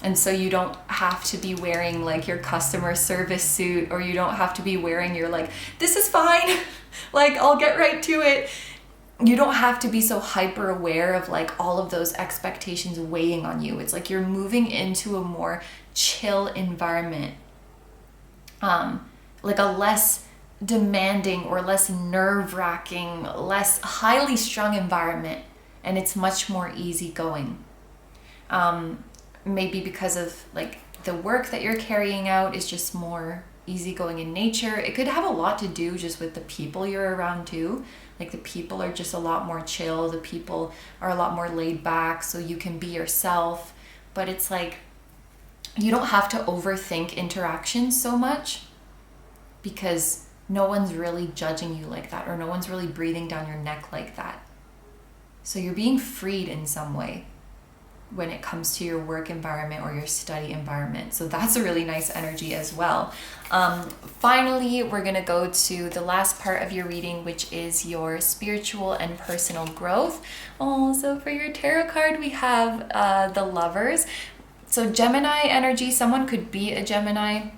And so you don't have to be wearing like your customer service suit, or you don't have to be wearing your like, this is fine, like I'll get right to it. You don't have to be so hyper aware of like all of those expectations weighing on you. It's like you're moving into a more chill environment, like a less demanding or less nerve-wracking, less highly strung environment, and it's much more easygoing. Maybe because of like the work that you're carrying out is just more easygoing in nature. It could have a lot to do just with the people you're around too. Like the people are just a lot more chill, the people are a lot more laid back, so you can be yourself. But it's like you don't have to overthink interactions so much, because no one's really judging you like that, or no one's really breathing down your neck like that. So you're being freed in some way when it comes to your work environment or your study environment. So that's a really nice energy as well. Finally, we're gonna go to the last part of your reading, which is your spiritual and personal growth. So for your tarot card, we have the Lovers. So Gemini energy, someone could be a Gemini,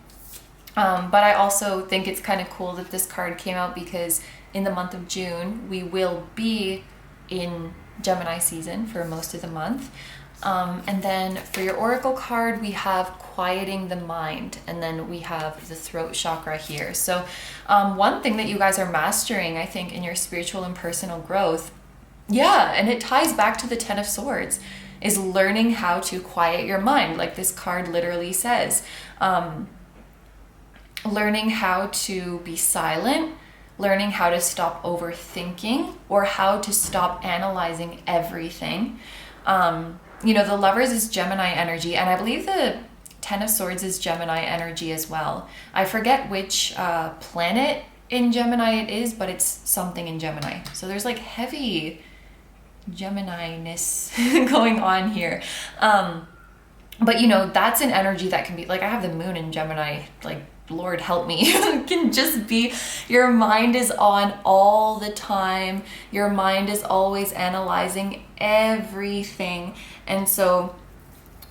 but I also think it's kind of cool that this card came out, because in the month of June, we will be in Gemini season for most of the month. And then for your oracle card, we have quieting the mind, and then we have the throat chakra here. So one thing that you guys are mastering, I think, in your spiritual and personal growth, and it ties back to the Ten of Swords, is learning how to quiet your mind, like this card literally says. Learning how to be silent, learning how to stop overthinking, or how to stop analyzing everything. The Lovers is Gemini energy, and I believe the Ten of Swords is Gemini energy as well. I forget which planet in Gemini it is, but it's something in Gemini. So there's like heavy Gemini-ness going on here. But you know, that's an energy that can be like, I have the moon in Gemini, like, Lord help me. It can just be, your mind is on all the time. Your mind is always analyzing everything. And so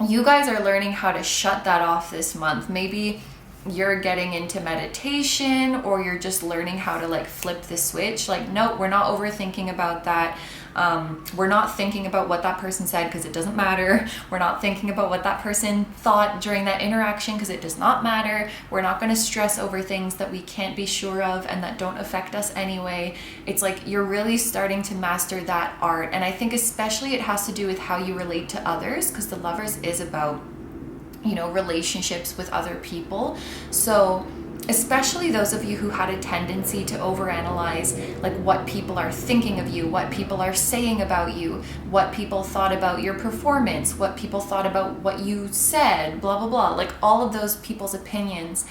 you guys are learning how to shut that off this month. Maybe you're getting into meditation, or you're just learning how to like flip the switch. Like, no, we're not overthinking about that. We're not thinking about what that person said because it doesn't matter. We're not thinking about what that person thought during that interaction because it does not matter. We're not going to stress over things that we can't be sure of and that don't affect us anyway. It's like you're really starting to master that art. And I think especially it has to do with how you relate to others, because the Lovers is about, you know, relationships with other people. So especially those of you who had a tendency to overanalyze like what people are thinking of you, what people are saying about you, what people thought about your performance, what people thought about what you said, blah blah blah, like all of those people's opinions,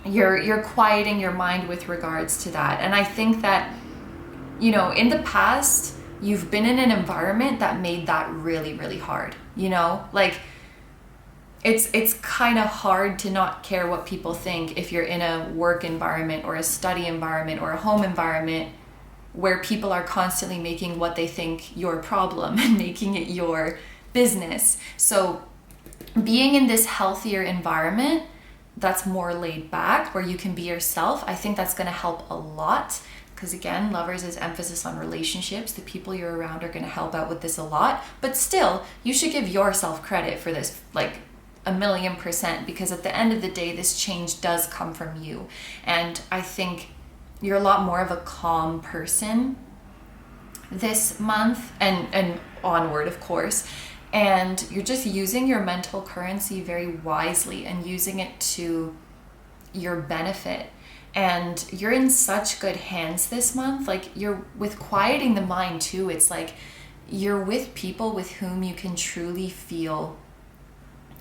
you're quieting your mind with regards to that. And I think that, you know, in the past you've been in an environment that made that really, really hard, you know, like it's kind of hard to not care what people think if you're in a work environment or a study environment or a home environment where people are constantly making what they think your problem and making it your business. So being in this healthier environment that's more laid back, where you can be yourself, I think that's going to help a lot. Because again, Lovers is emphasis on relationships. The people you're around are going to help out with this a lot. But still, you should give yourself credit for this, like 1,000,000%, because at the end of the day, this change does come from you. And I think you're a lot more of a calm person this month and onward, of course. And you're just using your mental currency very wisely and using it to your benefit. And you're in such good hands this month. Like, you're with quieting the mind too. It's like you're with people with whom you can truly feel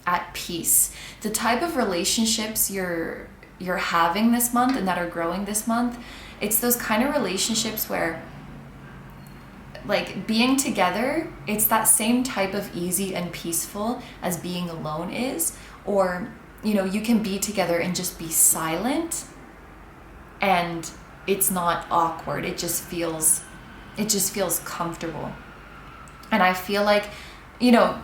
at peace. The type of relationships you're having this month and that are growing this month, it's those kind of relationships where, like, being together, it's that same type of easy and peaceful as being alone is. Or, you know, you can be together and just be silent and it's not awkward. It just feels comfortable. And I feel like, you know,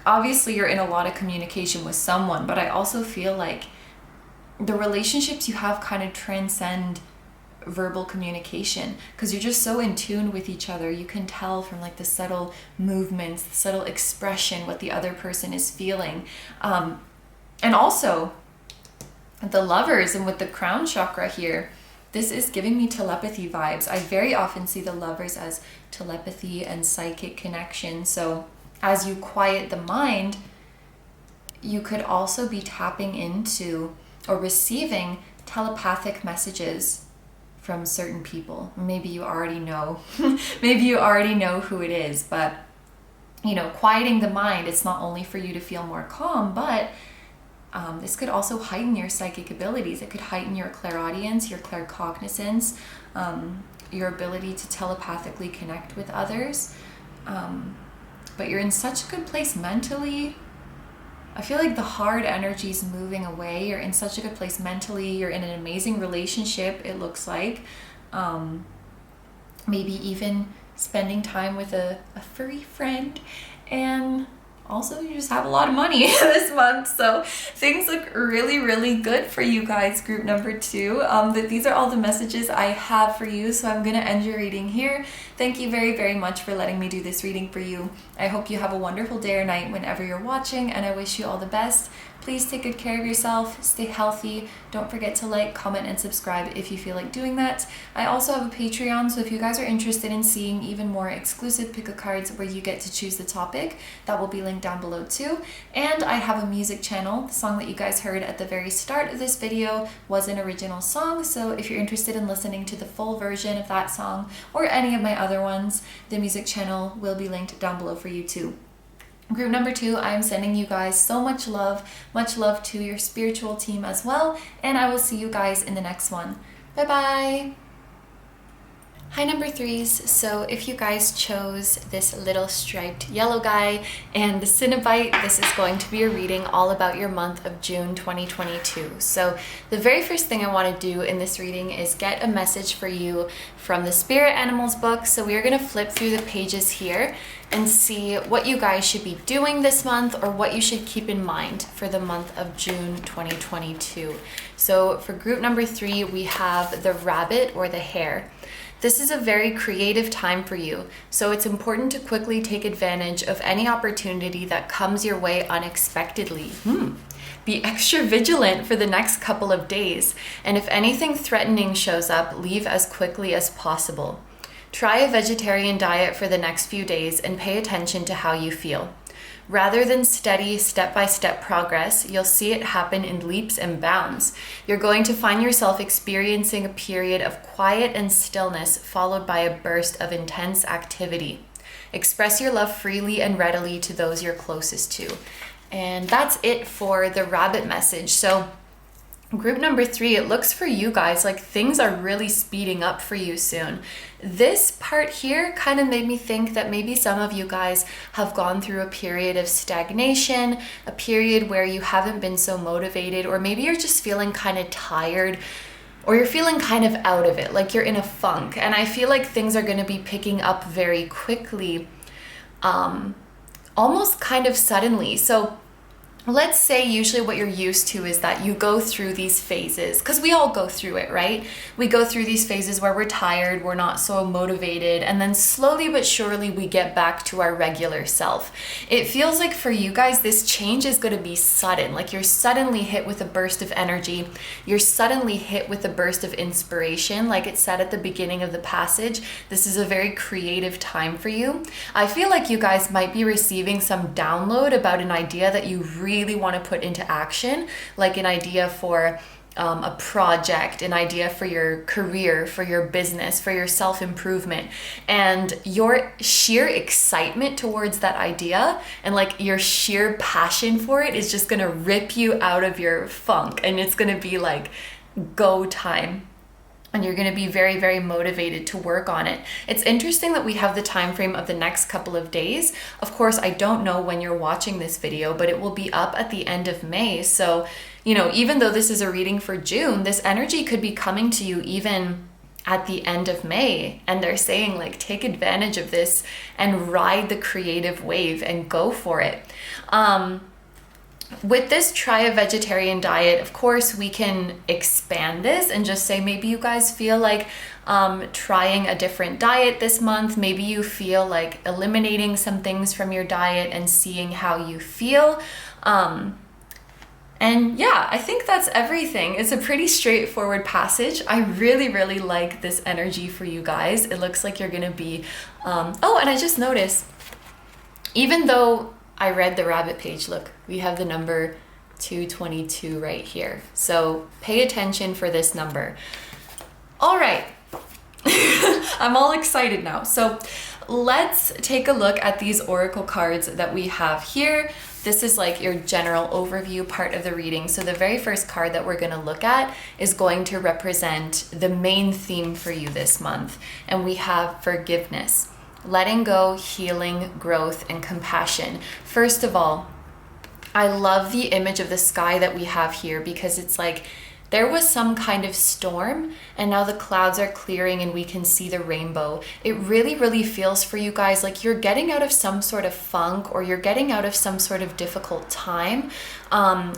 obviously you're in a lot of communication with someone, but I also feel like the relationships you have kind of transcend verbal communication, because you're just so in tune with each other. You can tell from like the subtle movements, the subtle expression, what the other person is feeling. And also the Lovers, and with the crown chakra here, this is giving me telepathy vibes. I very often see the Lovers as telepathy and psychic connection. So as you quiet the mind, you could also be tapping into or receiving telepathic messages from certain people. Maybe you already know, maybe you already know who it is, but you know, quieting the mind, it's not only for you to feel more calm, but this could also heighten your psychic abilities. It could heighten your clairaudience, your claircognizance, your ability to telepathically connect with others. But you're in such a good place mentally. I feel like the hard energy is moving away. You're in such a good place mentally. You're in an amazing relationship, it looks like. Maybe even spending time with a furry friend. And also, you just have a lot of money this month, so things look really, really good for you guys, group number 2. These are all the messages I have for you, so I'm going to end your reading here. Thank you very, very much for letting me do this reading for you. I hope you have a wonderful day or night whenever you're watching, and I wish you all the best. Please take good care of yourself, stay healthy, don't forget to like, comment, and subscribe if you feel like doing that. I also have a Patreon, so if you guys are interested in seeing even more exclusive pick-a-cards where you get to choose the topic, that will be linked down below too. And I have a music channel. The song that you guys heard at the very start of this video was an original song, so if you're interested in listening to the full version of that song or any of my other ones, the music channel will be linked down below for you too. Group number 2, I'm sending you guys so much love to your spiritual team as well, and I will see you guys in the next one. Bye bye. Hi number 3s, so if you guys chose this little striped yellow guy and the Cinnabite, this is going to be a reading all about your month of June 2022. So the very first thing I want to do in this reading is get a message for you from the Spirit Animals book. So we are going to flip through the pages here and see what you guys should be doing this month or what you should keep in mind for the month of June 2022. So for group number 3, we have the rabbit or the hare. This is a very creative time for you, so it's important to quickly take advantage of any opportunity that comes your way unexpectedly. Be extra vigilant for the next couple of days, and if anything threatening shows up, leave as quickly as possible. Try a vegetarian diet for the next few days and pay attention to how you feel. Rather than steady, step-by-step progress, you'll see it happen in leaps and bounds. You're going to find yourself experiencing a period of quiet and stillness followed by a burst of intense activity. Express your love freely and readily to those you're closest to. And that's it for the rabbit message. So group number 3, it looks for you guys like things are really speeding up for you soon. This part here kind of made me think that maybe some of you guys have gone through a period of stagnation, a period where you haven't been so motivated, or maybe you're just feeling kind of tired, or you're feeling kind of out of it, like you're in a funk. And I feel like things are going to be picking up very quickly, almost kind of suddenly. So let's say usually what you're used to is that you go through these phases, because we all go through it, right? We go through these phases where we're tired, we're not so motivated, and then slowly but surely we get back to our regular self. It feels like for you guys, this change is going to be sudden. Like you're suddenly hit with a burst of energy. You're suddenly hit with a burst of inspiration. Like it said at the beginning of the passage, this is a very creative time for you. I feel like you guys might be receiving some download about an idea that you really want to put into action, like an idea for a project, an idea for your career, for your business, for your self-improvement, and your sheer excitement towards that idea and like your sheer passion for it is just gonna rip you out of your funk, and it's gonna be like go time. And you're going to be very, very motivated to work on it. It's interesting that we have the time frame of the next couple of days. Of course, I don't know when you're watching this video, but it will be up at the end of May. So, you know, even though this is a reading for June, this energy could be coming to you even at the end of May. And they're saying like, take advantage of this and ride the creative wave and go for it. With this, try a vegetarian diet. Of course, we can expand this and just say maybe you guys feel like trying a different diet this month. Maybe you feel like eliminating some things from your diet and seeing how you feel. And yeah, I think that's everything. It's a pretty straightforward passage. I really, really like this energy for you guys. It looks like you're going to be... Oh, and I just noticed, even though I read the rabbit page, look, we have the number 222 right here. So pay attention for this number. All right. I'm all excited now. So let's take a look at these oracle cards that we have here. This is like your general overview part of the reading. So the very first card that we're going to look at is going to represent the main theme for you this month. And we have forgiveness. Letting go, healing, growth, and compassion. First of all, I love the image of the sky that we have here because it's like there was some kind of storm and now the clouds are clearing and we can see the rainbow. It really, really feels for you guys like you're getting out of some sort of funk or you're getting out of some sort of difficult time.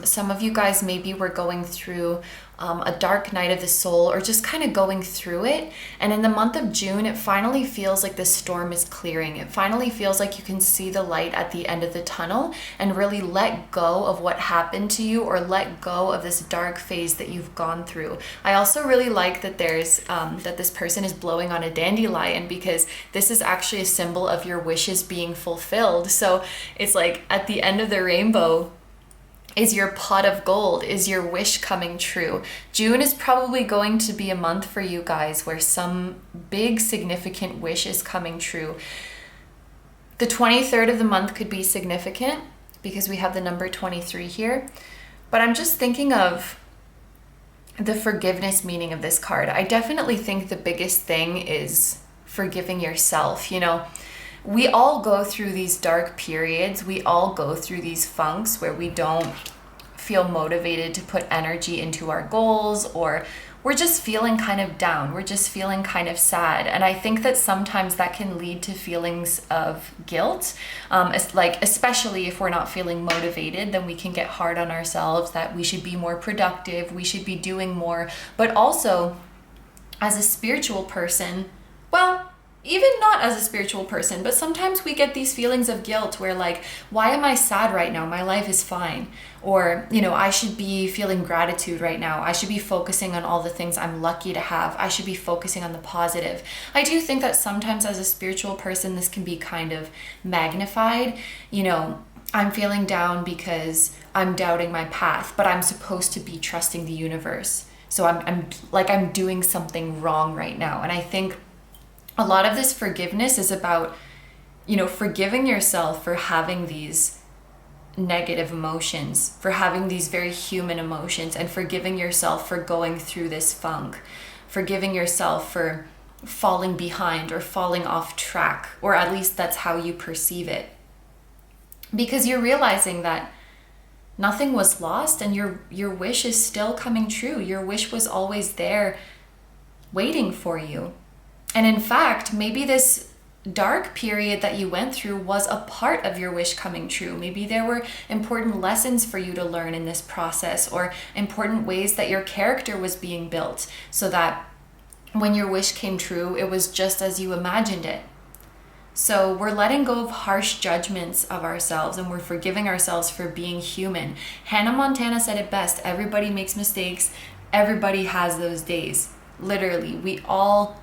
Some of you guys maybe were going through a dark night of the soul or just kind of going through it. And in the month of June, it finally feels like the storm is clearing. It finally feels like you can see the light at the end of the tunnel and really let go of what happened to you or let go of this dark phase that you've gone through. I also really like that there's that this person is blowing on a dandelion because this is actually a symbol of your wishes being fulfilled. So it's like at the end of the rainbow, is your pot of gold? Is your wish coming true? June is probably going to be a month for you guys where some big significant wish is coming true. The 23rd of the month could be significant because we have the number 23 here. But I'm just thinking of the forgiveness meaning of this card. I definitely think the biggest thing is forgiving yourself. You know, we all go through these dark periods. We all go through these funks where we don't feel motivated to put energy into our goals, or we're just feeling kind of down. We're just feeling kind of sad. And I think that sometimes that can lead to feelings of guilt. Especially if we're not feeling motivated, then we can get hard on ourselves that we should be more productive, we should be doing more. But also, as a spiritual person, well, even not as a spiritual person, but sometimes we get these feelings of guilt where like, why am I sad right now? My life is fine. Or, you know, I should be feeling gratitude right now. I should be focusing on all the things I'm lucky to have. I should be focusing on the positive. I do think that sometimes as a spiritual person, this can be kind of magnified. You know, I'm feeling down because I'm doubting my path, but I'm supposed to be trusting the universe. So I'm doing something wrong right now. And I think a lot of this forgiveness is about, you know, forgiving yourself for having these negative emotions, for having these very human emotions, and forgiving yourself for going through this funk, forgiving yourself for falling behind or falling off track, or at least that's how you perceive it. Because you're realizing that nothing was lost and your wish is still coming true. Your wish was always there waiting for you. And in fact, maybe this dark period that you went through was a part of your wish coming true. Maybe there were important lessons for you to learn in this process, or important ways that your character was being built, so that when your wish came true, it was just as you imagined it. So we're letting go of harsh judgments of ourselves, and we're forgiving ourselves for being human. Hannah Montana said it best: everybody makes mistakes. Everybody has those days. Literally, we all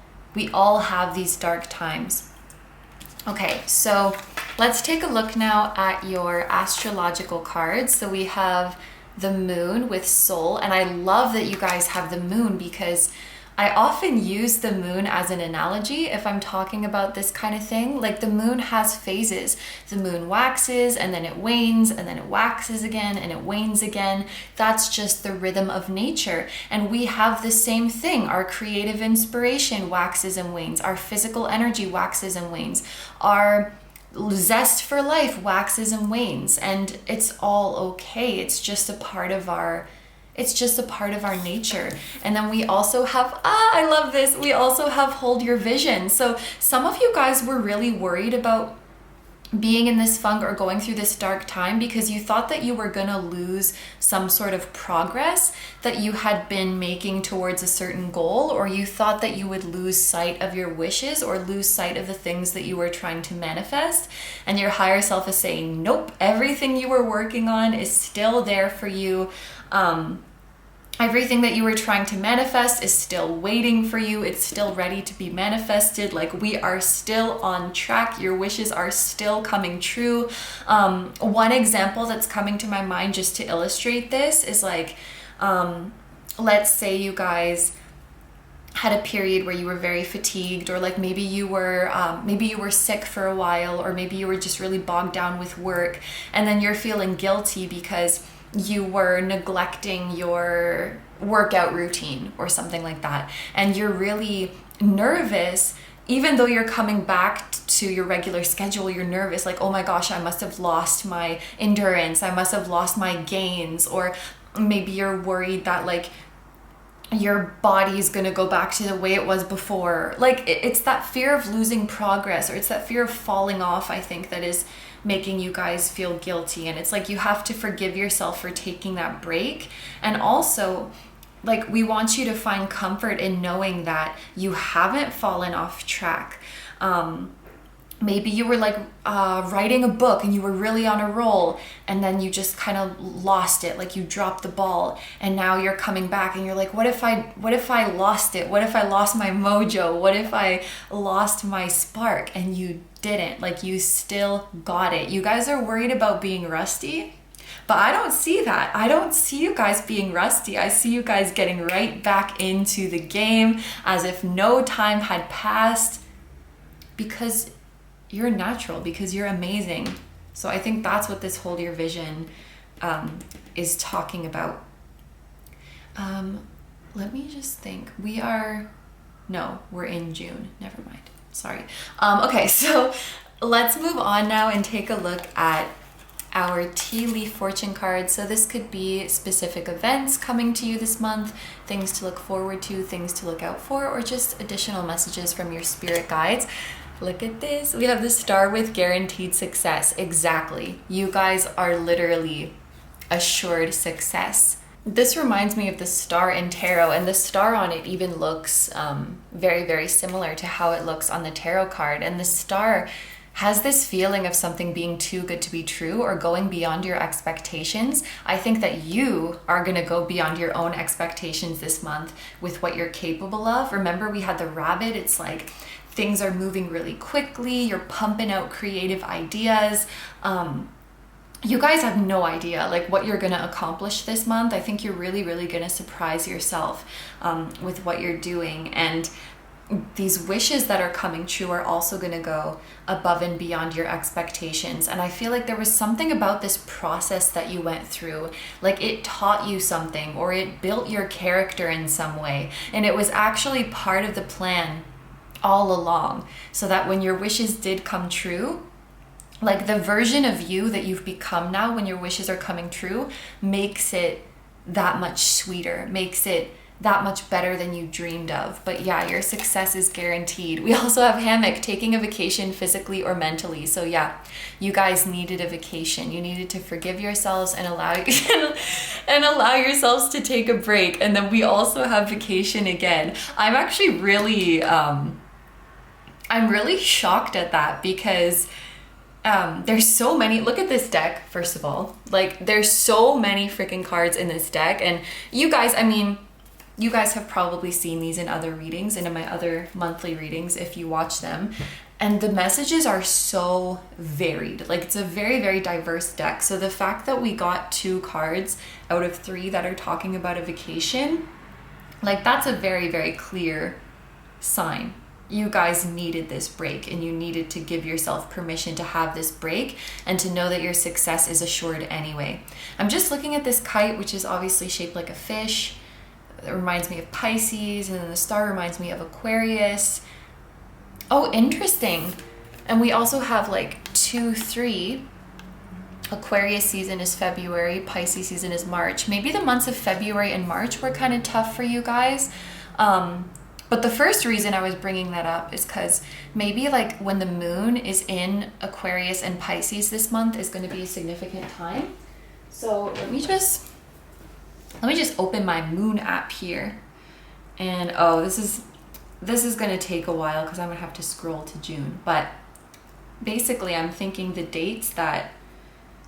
have these dark times. Okay, so let's take a look now at your astrological cards. So we have the moon with soul, and I love that you guys have the moon because I often use the moon as an analogy if I'm talking about this kind of thing. Like, the moon has phases. The moon waxes and then it wanes, and then it waxes again and it wanes again. That's just the rhythm of nature. And we have the same thing. Our creative inspiration waxes and wanes. Our physical energy waxes and wanes. Our zest for life waxes and wanes. And it's all okay. It's just a part of our nature. And then we also have, I love this, we also have hold your vision. So some of you guys were really worried about being in this funk or going through this dark time because you thought that you were gonna lose some sort of progress that you had been making towards a certain goal, or you thought that you would lose sight of your wishes or lose sight of the things that you were trying to manifest. And your higher self is saying, nope, everything you were working on is still there for you. Everything that you were trying to manifest is still waiting for you. It's still ready to be manifested. Like, we are still on track. Your wishes are still coming true. One example that's coming to my mind just to illustrate this is like, let's say you guys had a period where you were very fatigued, or like maybe you were sick for a while, or maybe you were just really bogged down with work, and then you're feeling guilty because you were neglecting your workout routine or something like that. And you're really nervous, even though you're coming back to your regular schedule, you're nervous, like, oh my gosh, I must have lost my endurance. I must have lost my gains. Or maybe you're worried that like your body's gonna go back to the way it was before. Like, it's that fear of losing progress, or it's that fear of falling off, I think, that is making you guys feel guilty. And it's like, you have to forgive yourself for taking that break. And also, like, we want you to find comfort in knowing that you haven't fallen off track. Maybe you were like writing a book and you were really on a roll, and then you just kind of lost it, like you dropped the ball, and now you're coming back and you're like, what if I lost it? What if I lost my mojo? What if I lost my spark? And you didn't. Like, you still got it. You guys are worried about being rusty, but I don't see that. I don't see you guys being rusty. I see you guys getting right back into the game as if no time had passed, because you're a natural because you're amazing. So I think that's what this Hold Your Vision is talking about. Let me just think. We're in June. Never mind. Sorry. Okay, so let's move on now and take a look at our tea leaf fortune cards. So this could be specific events coming to you this month, things to look forward to, things to look out for, or just additional messages from your spirit guides. Look at this. We have the star with guaranteed success. Exactly. You guys are literally assured success. This reminds me of the star in tarot, and the star on it even looks very, very similar to how it looks on the tarot card. And the star has this feeling of something being too good to be true or going beyond your expectations. I think that you are going to go beyond your own expectations this month with what you're capable of. Remember, we had the rabbit. It's like things are moving really quickly. You're pumping out creative ideas. You guys have no idea like what you're going to accomplish this month. I think you're really, really going to surprise yourself with what you're doing. And these wishes that are coming true are also going to go above and beyond your expectations. And I feel like there was something about this process that you went through, like it taught you something or it built your character in some way. And it was actually part of the plan all along, so that when your wishes did come true, like the version of you that you've become now when your wishes are coming true makes it that much sweeter, makes it that much better than you dreamed of. But yeah, your success is guaranteed. We also have Hammock, taking a vacation physically or mentally. So yeah, you guys needed a vacation. You needed to forgive yourselves and allow yourselves to take a break. And then we also have vacation again. I'm actually really, I'm really shocked at that because there's so many. Look at this deck, first of all. Like, there's so many freaking cards in this deck. And you guys, I mean, you guys have probably seen these in other readings and in my other monthly readings if you watch them. And the messages are so varied. Like, it's a very, very diverse deck. So the fact that we got 2 cards out of 3 that are talking about a vacation, like, that's a very, very clear sign. You guys needed this break, and you needed to give yourself permission to have this break and to know that your success is assured anyway. I'm just looking at this kite, which is obviously shaped like a fish. It reminds me of Pisces, and then the star reminds me of Aquarius. Oh, interesting. And we also have like 2, 3. Aquarius season is February, Pisces season is March. Maybe the months of February and March were kind of tough for you guys. But the first reason I was bringing that up is because maybe like when the moon is in Aquarius and Pisces this month is going to be a significant time. So let me just open my moon app here. And oh, this is going to take a while because I'm going to have to scroll to June. But basically I'm thinking the dates that,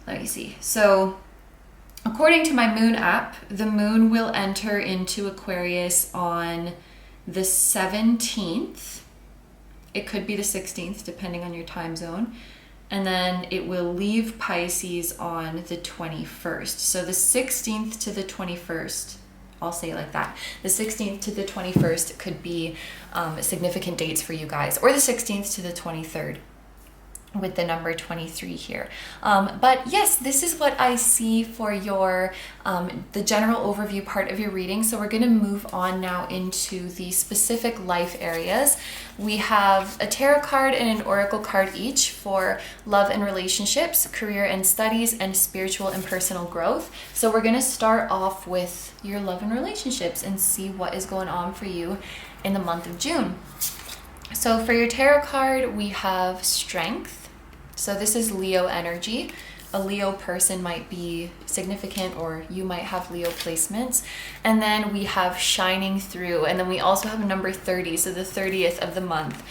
let me see. So according to my moon app, the moon will enter into Aquarius on the 17th. It could be the 16th depending on your time zone. And then it will leave Pisces on the 21st. So the 16th to the 21st, I'll say it like that. The 16th to the 21st could be significant dates for you guys, or the 16th to the 23rd. With the number 23 here. But yes, this is what I see for your the general overview part of your reading. So we're going to move on now into the specific life areas. We have a tarot card and an oracle card each for love and relationships, career and studies, and spiritual and personal growth. So we're going to start off with your love and relationships and see what is going on for you in the month of June. So for your tarot card, we have Strength. So this is Leo energy. A Leo person might be significant, or you might have Leo placements. And then we have Shining Through. And then we also have number 30. So the 30th of the month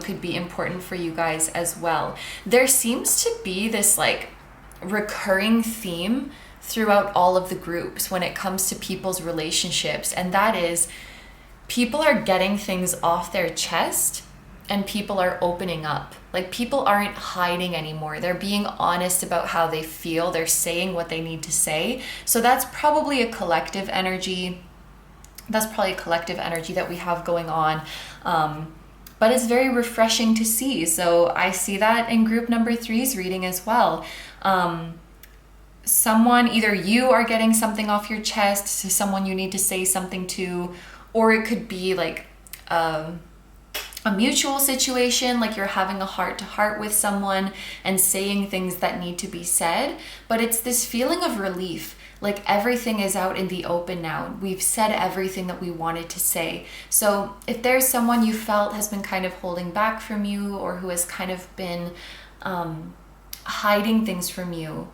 could be important for you guys as well. There seems to be this like recurring theme throughout all of the groups when it comes to people's relationships. And that is, people are getting things off their chest and people are opening up. Like, people aren't hiding anymore. They're being honest about how they feel. They're saying what they need to say. So that's probably a collective energy. That's probably a collective energy that we have going on. but it's very refreshing to see. So I see that in group number three's reading as well. Someone, either you are getting something off your chest to someone you need to say something to, or it could be like a mutual situation, like you're having a heart-to-heart with someone and saying things that need to be said. But it's this feeling of relief, like everything is out in the open now. We've said everything that we wanted to say. So if there's someone you felt has been kind of holding back from you, or who has kind of been hiding things from you,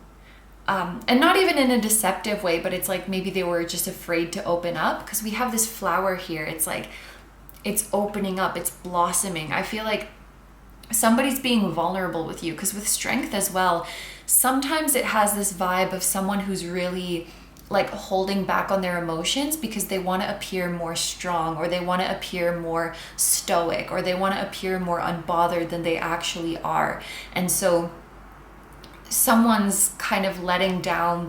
and not even in a deceptive way, but it's like maybe they were just afraid to open up, because we have this flower here. It's like it's opening up, it's blossoming. I feel like somebody's being vulnerable with you, because with strength as well, sometimes it has this vibe of someone who's really like holding back on their emotions because they want to appear more strong, or they want to appear more stoic, or they want to appear more unbothered than they actually are. And so someone's kind of letting down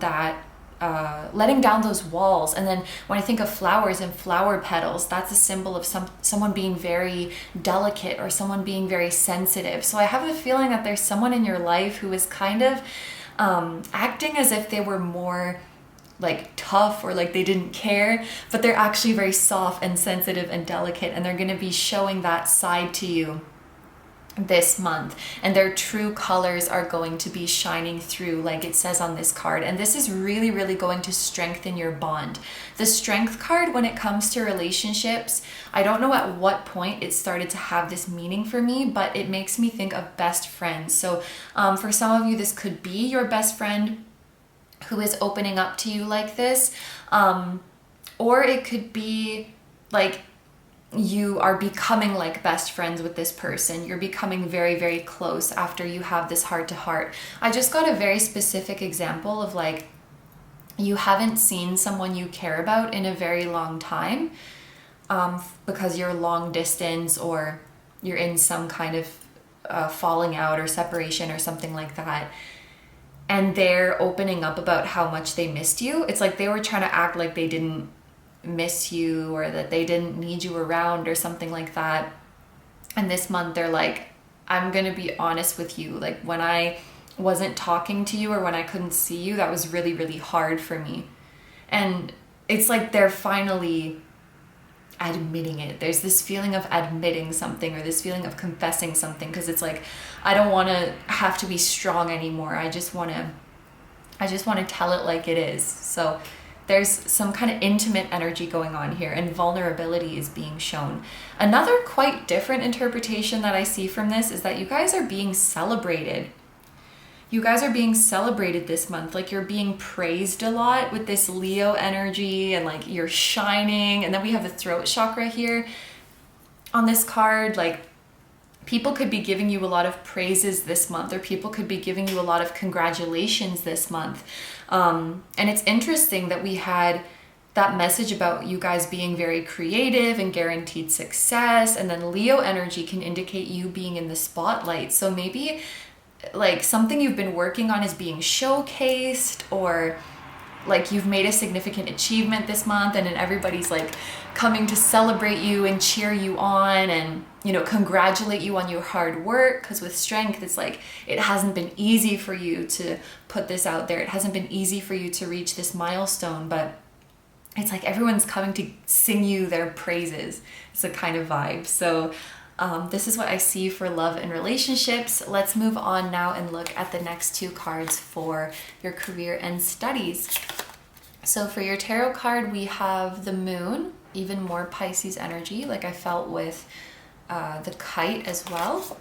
those walls. And then when I think of flowers and flower petals, that's a symbol of someone being very delicate, or someone being very sensitive. So I have a feeling that there's someone in your life who is kind of acting as if they were more like tough, or like they didn't care, but they're actually very soft and sensitive and delicate, and they're going to be showing that side to you this month, and their true colors are going to be shining through, like it says on this card. And this is really, really going to strengthen your bond. The strength card, when it comes to relationships, I don't know at what point it started to have this meaning for me, but it makes me think of best friends. So for some of you, this could be your best friend who is opening up to you like this, or it could be like you are becoming like best friends with this person. You're becoming very, very close after you have this heart-to-heart. I just got a very specific example of like you haven't seen someone you care about in a very long time, because you're long distance, or you're in some kind of falling out or separation or something like that. And they're opening up about how much they missed you. It's like they were trying to act like they didn't miss you, or that they didn't need you around or something like that. And this month they're like, I'm gonna be honest with you, like when I wasn't talking to you, or when I couldn't see you, that was really, really hard for me. And it's like they're finally admitting it. There's this feeling of admitting something, or this feeling of confessing something, because it's like, I don't want to have to be strong anymore. I just want to tell it like it is. So there's some kind of intimate energy going on here, and vulnerability is being shown. Another quite different interpretation that I see from this is that you guys are being celebrated. You guys are being celebrated this month. Like you're being praised a lot with this Leo energy, and like you're shining. And then we have the throat chakra here on this card. Like people could be giving you a lot of praises this month, or people could be giving you a lot of congratulations this month. And it's interesting that we had that message about you guys being very creative and guaranteed success, and then Leo energy can indicate you being in the spotlight. So maybe like something you've been working on is being showcased, or like you've made a significant achievement this month, and then everybody's like coming to celebrate you and cheer you on, and you know, congratulate you on your hard work. Because with strength, it's like it hasn't been easy for you to put this out there. It hasn't been easy for you to reach this milestone, but it's like everyone's coming to sing you their praises. It's a kind of vibe. So this is what I see for love and relationships. Let's move on now and look at the next two cards for your career and studies. So for your tarot card, we have the moon, even more Pisces energy, like I felt with the kite as well.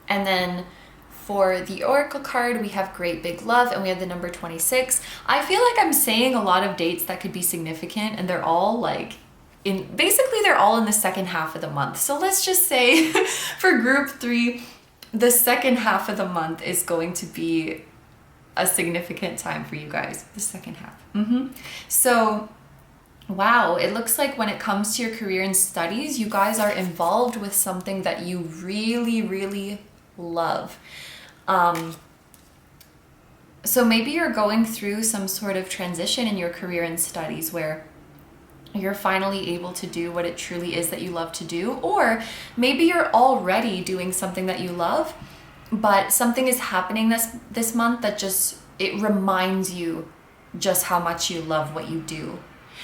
And then for the oracle card, we have great big love, and we have the number 26. I feel like I'm saying a lot of dates that could be significant, and they're all like they're all in the second half of the month. So let's just say for group 3, the second half of the month is going to be a significant time for you guys. The second half. So wow, it looks like when it comes to your career and studies, you guys are involved with something that you really, really love. So maybe you're going through some sort of transition in your career and studies where you're finally able to do what it truly is that you love to do. Or maybe you're already doing something that you love, but something is happening this month that just, it reminds you just how much you love what you do.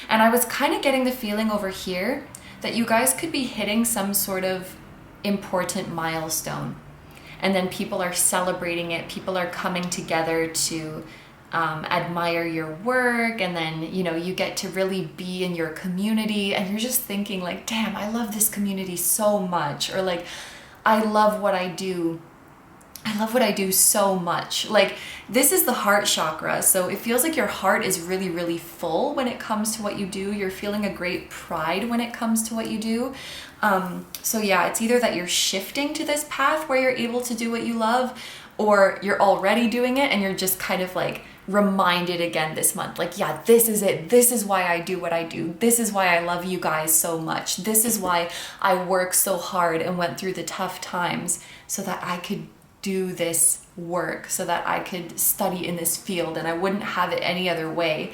And I was kind of getting the feeling over here that you guys could be hitting some sort of important milestone, and then people are celebrating it. People are coming together to admire your work, and then, you know, you get to really be in your community, and you're just thinking like, damn, I love this community so much, or like, I love what I do. I love what I do so much. Like, this is the heart chakra, so it feels like your heart is really, really full when it comes to what you do. You're feeling a great pride when it comes to what you do. So yeah, it's either that you're shifting to this path where you're able to do what you love, or you're already doing it and you're just kind of like reminded again this month, like, yeah, this is it. This is why I do what I do. This is why I love you guys so much. This is why I work so hard and went through the tough times so that I could do this work, so that I could study in this field, and I wouldn't have it any other way.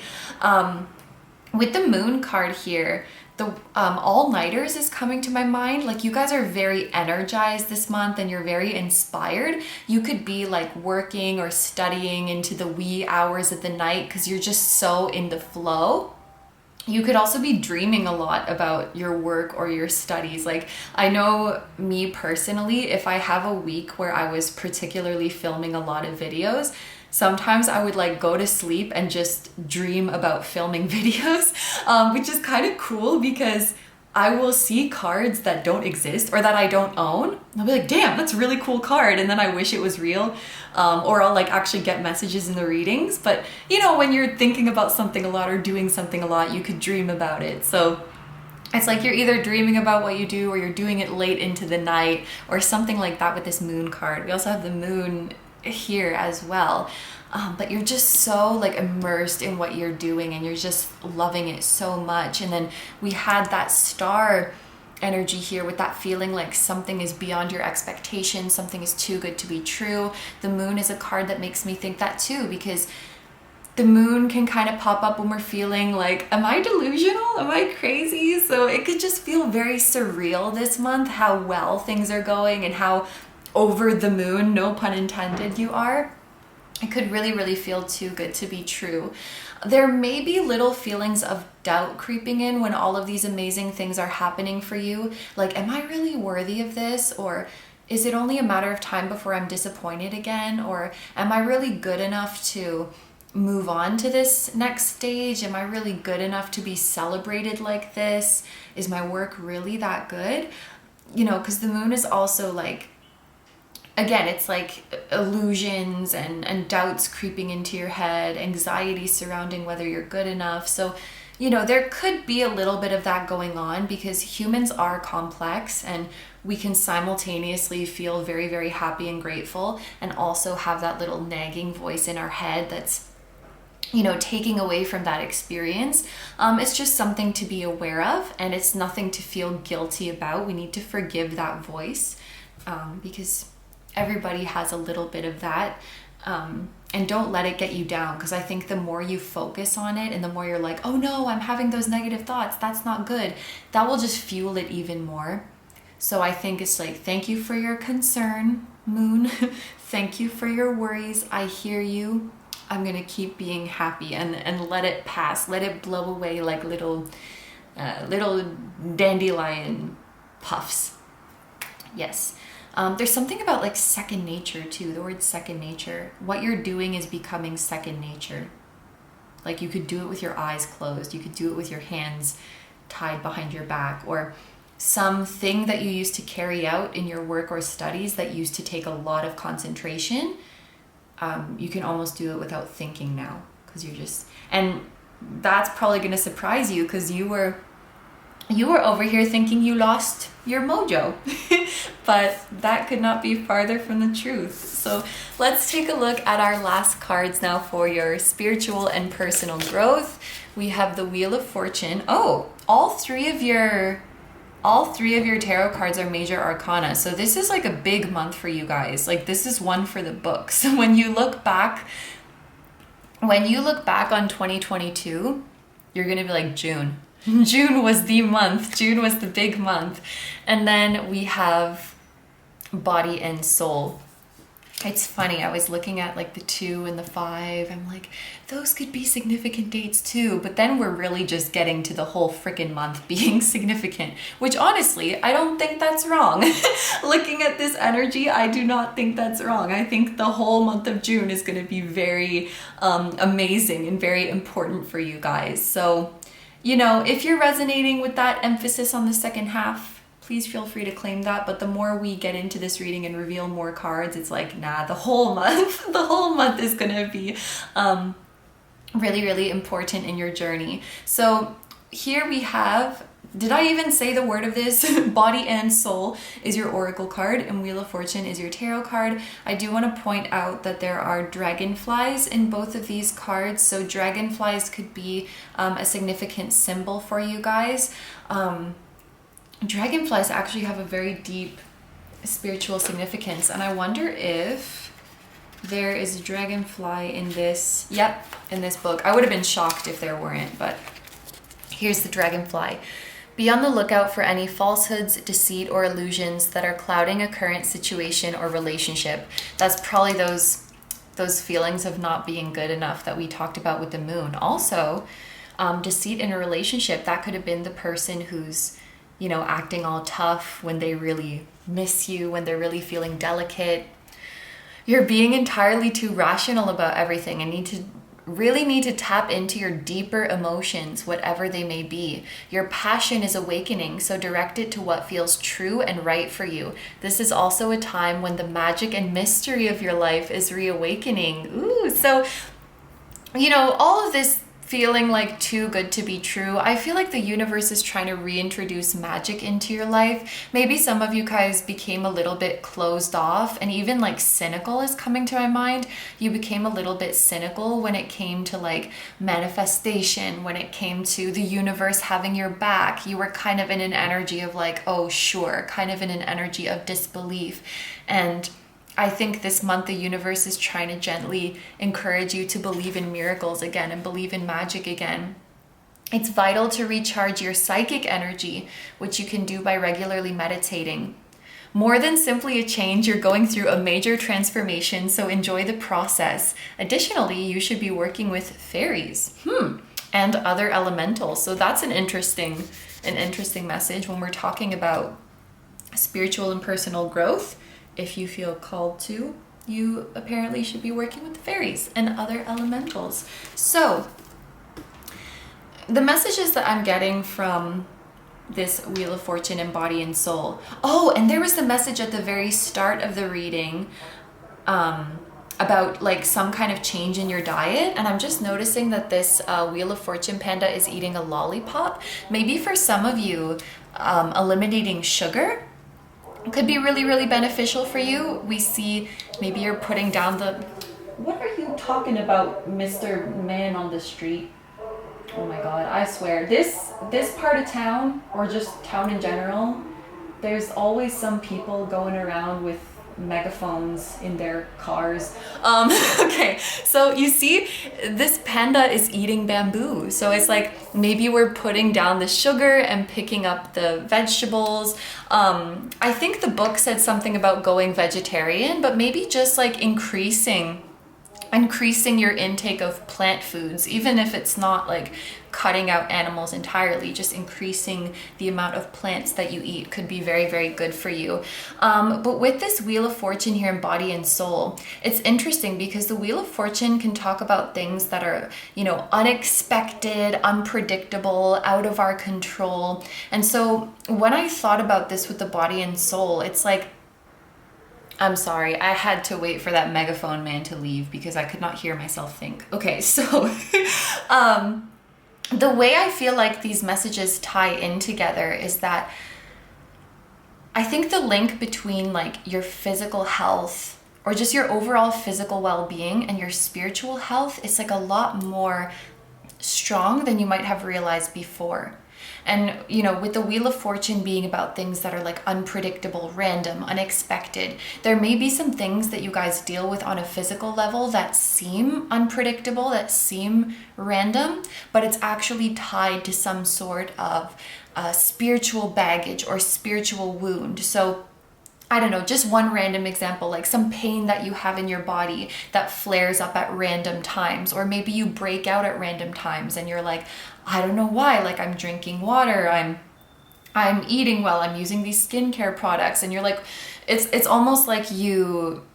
With the moon card here, the all-nighters is coming to my mind. Like, you guys are very energized this month and you're very inspired. You could be like working or studying into the wee hours of the night because you're just so in the flow. You could also be dreaming a lot about your work or your studies. Like, I know me personally, if I have a week where I was particularly filming a lot of videos, sometimes I would like go to sleep and just dream about filming videos, which is kind of cool because I will see cards that don't exist or that I don't own. I'll be like, damn, that's a really cool card. And then I wish it was real. Or I'll like actually get messages in the readings. But you know, when you're thinking about something a lot or doing something a lot, you could dream about it. So it's like you're either dreaming about what you do or you're doing it late into the night or something like that with this moon card. We also have the moon here as well. But you're just so like immersed in what you're doing and you're just loving it so much. And then we had that star energy here with that feeling like something is beyond your expectations, something is too good to be true. The moon is a card that makes me think that too, because the moon can kind of pop up when we're feeling like, am I delusional? Am I crazy? So it could just feel very surreal this month, how well things are going and how over the moon, no pun intended, you are. It could really, really feel too good to be true. There may be little feelings of doubt creeping in when all of these amazing things are happening for you. Like, am I really worthy of this? Or is it only a matter of time before I'm disappointed again? Or am I really good enough to move on to this next stage? Am I really good enough to be celebrated like this? Is my work really that good? You know, because the moon is also like, again, it's like illusions and doubts creeping into your head, anxiety surrounding whether you're good enough. So, you know, there could be a little bit of that going on because humans are complex and we can simultaneously feel very, very happy and grateful and also have that little nagging voice in our head that's, you know, taking away from that experience. It's just something to be aware of, and it's nothing to feel guilty about. We need to forgive that voice because everybody has a little bit of that, and don't let it get you down, because I think the more you focus on it and the more you're like, oh no, I'm having those negative thoughts, that's not good, that will just fuel it even more. So I think it's like, thank you for your concern, moon. Thank you for your worries. I hear you. I'm gonna keep being happy and let it pass, let it blow away like little dandelion puffs. Yes. There's something about like second nature too, the word second nature. What you're doing is becoming second nature. Like, you could do it with your eyes closed. You could do it with your hands tied behind your back, or something that you used to carry out in your work or studies that used to take a lot of concentration. You can almost do it without thinking now, because you're just, and that's probably going to surprise you because you were over here thinking you lost your mojo, but that could not be farther from the truth. So let's take a look at our last cards now for your spiritual and personal growth. We have the Wheel of Fortune. Oh, all three of your tarot cards are major arcana. So this is like a big month for you guys. Like, this is one for the books. When you look back on 2022, you're going to be like, June, June was the month. June was the big month. And then we have body and soul. It's funny, I was looking at like the 2 and the 5. I'm like, those could be significant dates too. But then we're really just getting to the whole freaking month being significant, which honestly, I don't think that's wrong. Looking at this energy, I do not think that's wrong. I think the whole month of June is going to be very amazing and very important for you guys. So, you know, if you're resonating with that emphasis on the second half, please feel free to claim that. But the more we get into this reading and reveal more cards, it's like, nah, the whole month is gonna be really, really important in your journey. So here we have, did I even say the word of this? Body and Soul is your Oracle card, and Wheel of Fortune is your Tarot card. I do want to point out that there are dragonflies in both of these cards. So dragonflies could be a significant symbol for you guys. Dragonflies actually have a very deep spiritual significance, and I wonder if there is a dragonfly in this. Yep, in this book. I would have been shocked if there weren't, but here's the dragonfly. Be on the lookout for any falsehoods, deceit, or illusions that are clouding a current situation or relationship. That's probably those feelings of not being good enough that we talked about with the moon. Also, deceit in a relationship, that could have been the person who's, you know, acting all tough when they really miss you, when they're really feeling delicate. You're being entirely too rational about everything and really need to tap into your deeper emotions, whatever they may be. Your passion is awakening, so direct it to what feels true and right for you. This is also a time when the magic and mystery of your life is reawakening. Ooh, so, you know, all of this feeling like too good to be true. I feel like the universe is trying to reintroduce magic into your life. Maybe some of you guys became a little bit closed off, and even like cynical is coming to my mind. You became a little bit cynical when it came to like manifestation, when it came to the universe having your back. You were kind of in an energy of like, oh sure, kind of in an energy of disbelief. And I think this month the universe is trying to gently encourage you to believe in miracles again and believe in magic again. It's vital to recharge your psychic energy, which you can do by regularly meditating. More than simply a change, you're going through a major transformation, so enjoy the process. Additionally, you should be working with fairies and other elementals. So that's an interesting message when we're talking about spiritual and personal growth. If you feel called to, you apparently should be working with the fairies and other elementals. So the messages that I'm getting from this Wheel of Fortune and Body and Soul. Oh, and there was the message at the very start of the reading about like some kind of change in your diet. And I'm just noticing that this Wheel of Fortune panda is eating a lollipop. Maybe for some of you, eliminating sugar could be really, really beneficial for you. We see maybe you're putting down the... What are you talking about, Mr. Man on the street? Oh my God, I swear. This part of town, or just town in general, there's always some people going around with megaphones in their cars. Okay, so you see this panda is eating bamboo. So it's like maybe we're putting down the sugar and picking up the vegetables. I think the book said something about going vegetarian, but maybe just like increasing your intake of plant foods, even if it's not like cutting out animals entirely, just increasing the amount of plants that you eat could be very, very good for you. But with this Wheel of Fortune here in Body and Soul, it's interesting because the Wheel of Fortune can talk about things that are, you know, unexpected, unpredictable, out of our control. And so when I thought about this with the Body and Soul, it's like, I'm sorry, I had to wait for that megaphone man to leave because I could not hear myself think. Okay, so the way I feel like these messages tie in together is that I think the link between like your physical health or just your overall physical well-being and your spiritual health is like a lot more strong than you might have realized before. And, you know, with the Wheel of Fortune being about things that are like unpredictable, random, unexpected, there may be some things that you guys deal with on a physical level that seem unpredictable, that seem random, but it's actually tied to some sort of spiritual baggage or spiritual wound. So I don't know, just one random example, like some pain that you have in your body that flares up at random times, or maybe you break out at random times and you're like, I don't know why, like I'm drinking water, I'm eating well, I'm using these skincare products, and you're like, it's almost like you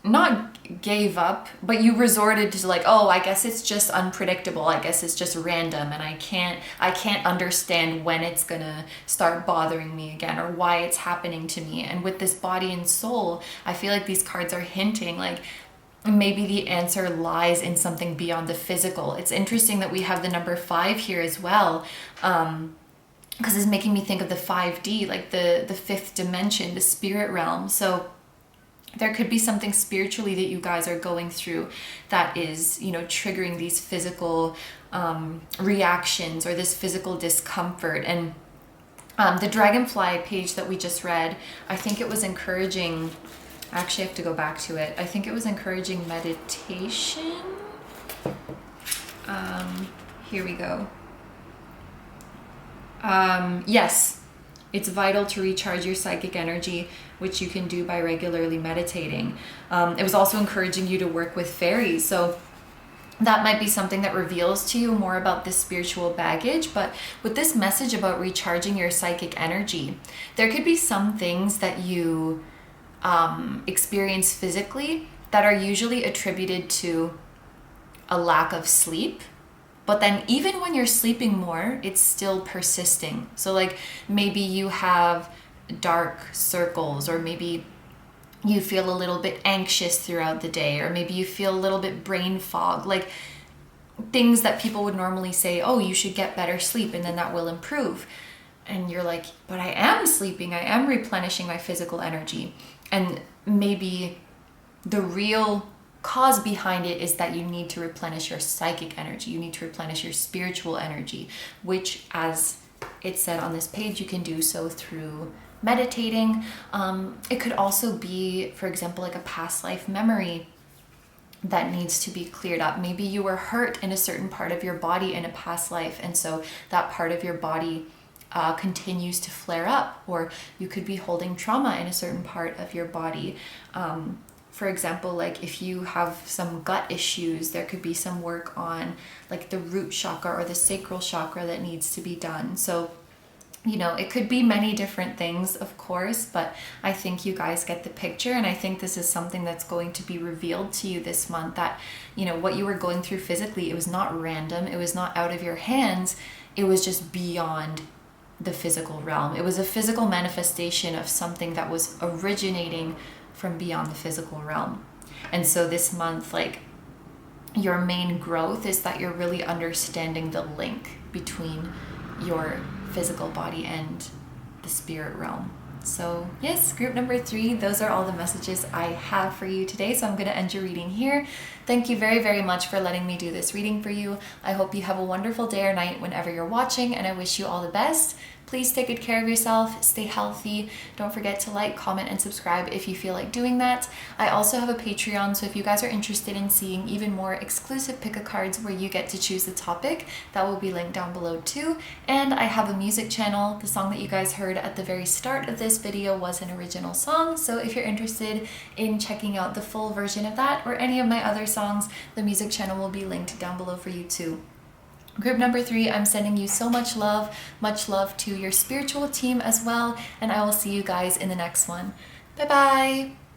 not gave up, but you resorted to like, oh, I guess it's just unpredictable, I guess it's just random, and I can't understand when it's gonna start bothering me again or why it's happening to me. And with this body and soul, I feel like these cards are hinting like maybe the answer lies in something beyond the physical. It's interesting that we have the number 5 here as well, because it's making me think of the 5D, like the 5th dimension, the spirit realm. So there could be something spiritually that you guys are going through that is, you know, triggering these physical reactions or this physical discomfort. And the dragonfly page that we just read, I think it was encouraging, I actually have to go back to it. I think it was encouraging meditation. Here we go. Yes. It's vital to recharge your psychic energy, which you can do by regularly meditating. It was also encouraging you to work with fairies. So that might be something that reveals to you more about this spiritual baggage. But with this message about recharging your psychic energy, there could be some things that you experience physically that are usually attributed to a lack of sleep. But then even when you're sleeping more, it's still persisting. So like maybe you have dark circles, or maybe you feel a little bit anxious throughout the day, or maybe you feel a little bit brain fog, like things that people would normally say, oh, you should get better sleep and then that will improve. And you're like, but I am sleeping, I am replenishing my physical energy. And maybe the real cause behind it is that you need to replenish your psychic energy. You need to replenish your spiritual energy, which, as it said on this page, you can do so through meditating. It could also be, for example, like a past life memory that needs to be cleared up. Maybe you were hurt in a certain part of your body in a past life, and so that part of your body continues to flare up, or you could be holding trauma in a certain part of your body. For example, like if you have some gut issues, there could be some work on like the root chakra or the sacral chakra that needs to be done. So, you know, it could be many different things, of course, but I think you guys get the picture. And I think this is something that's going to be revealed to you this month, that, you know, what you were going through physically, it was not random. It was not out of your hands. It was just beyond the physical realm. It was a physical manifestation of something that was originating from beyond the physical realm. And so this month, like, your main growth is that you're really understanding the link between your physical body and the spirit realm. So yes, group number 3, those are all the messages I have for you today. So I'm going to end your reading here. Thank you very, very much for letting me do this reading for you. I hope you have a wonderful day or night whenever you're watching, and I wish you all the best. Please take good care of yourself, stay healthy. Don't forget to like, comment, and subscribe if you feel like doing that. I also have a Patreon, so if you guys are interested in seeing even more exclusive pick-a-cards where you get to choose the topic, that will be linked down below too. And I have a music channel. The song that you guys heard at the very start of this video was an original song, so if you're interested in checking out the full version of that or any of my other songs, the music channel will be linked down below for you too. Group number 3, I'm sending you so much love to your spiritual team as well, and I will see you guys in the next one. Bye bye!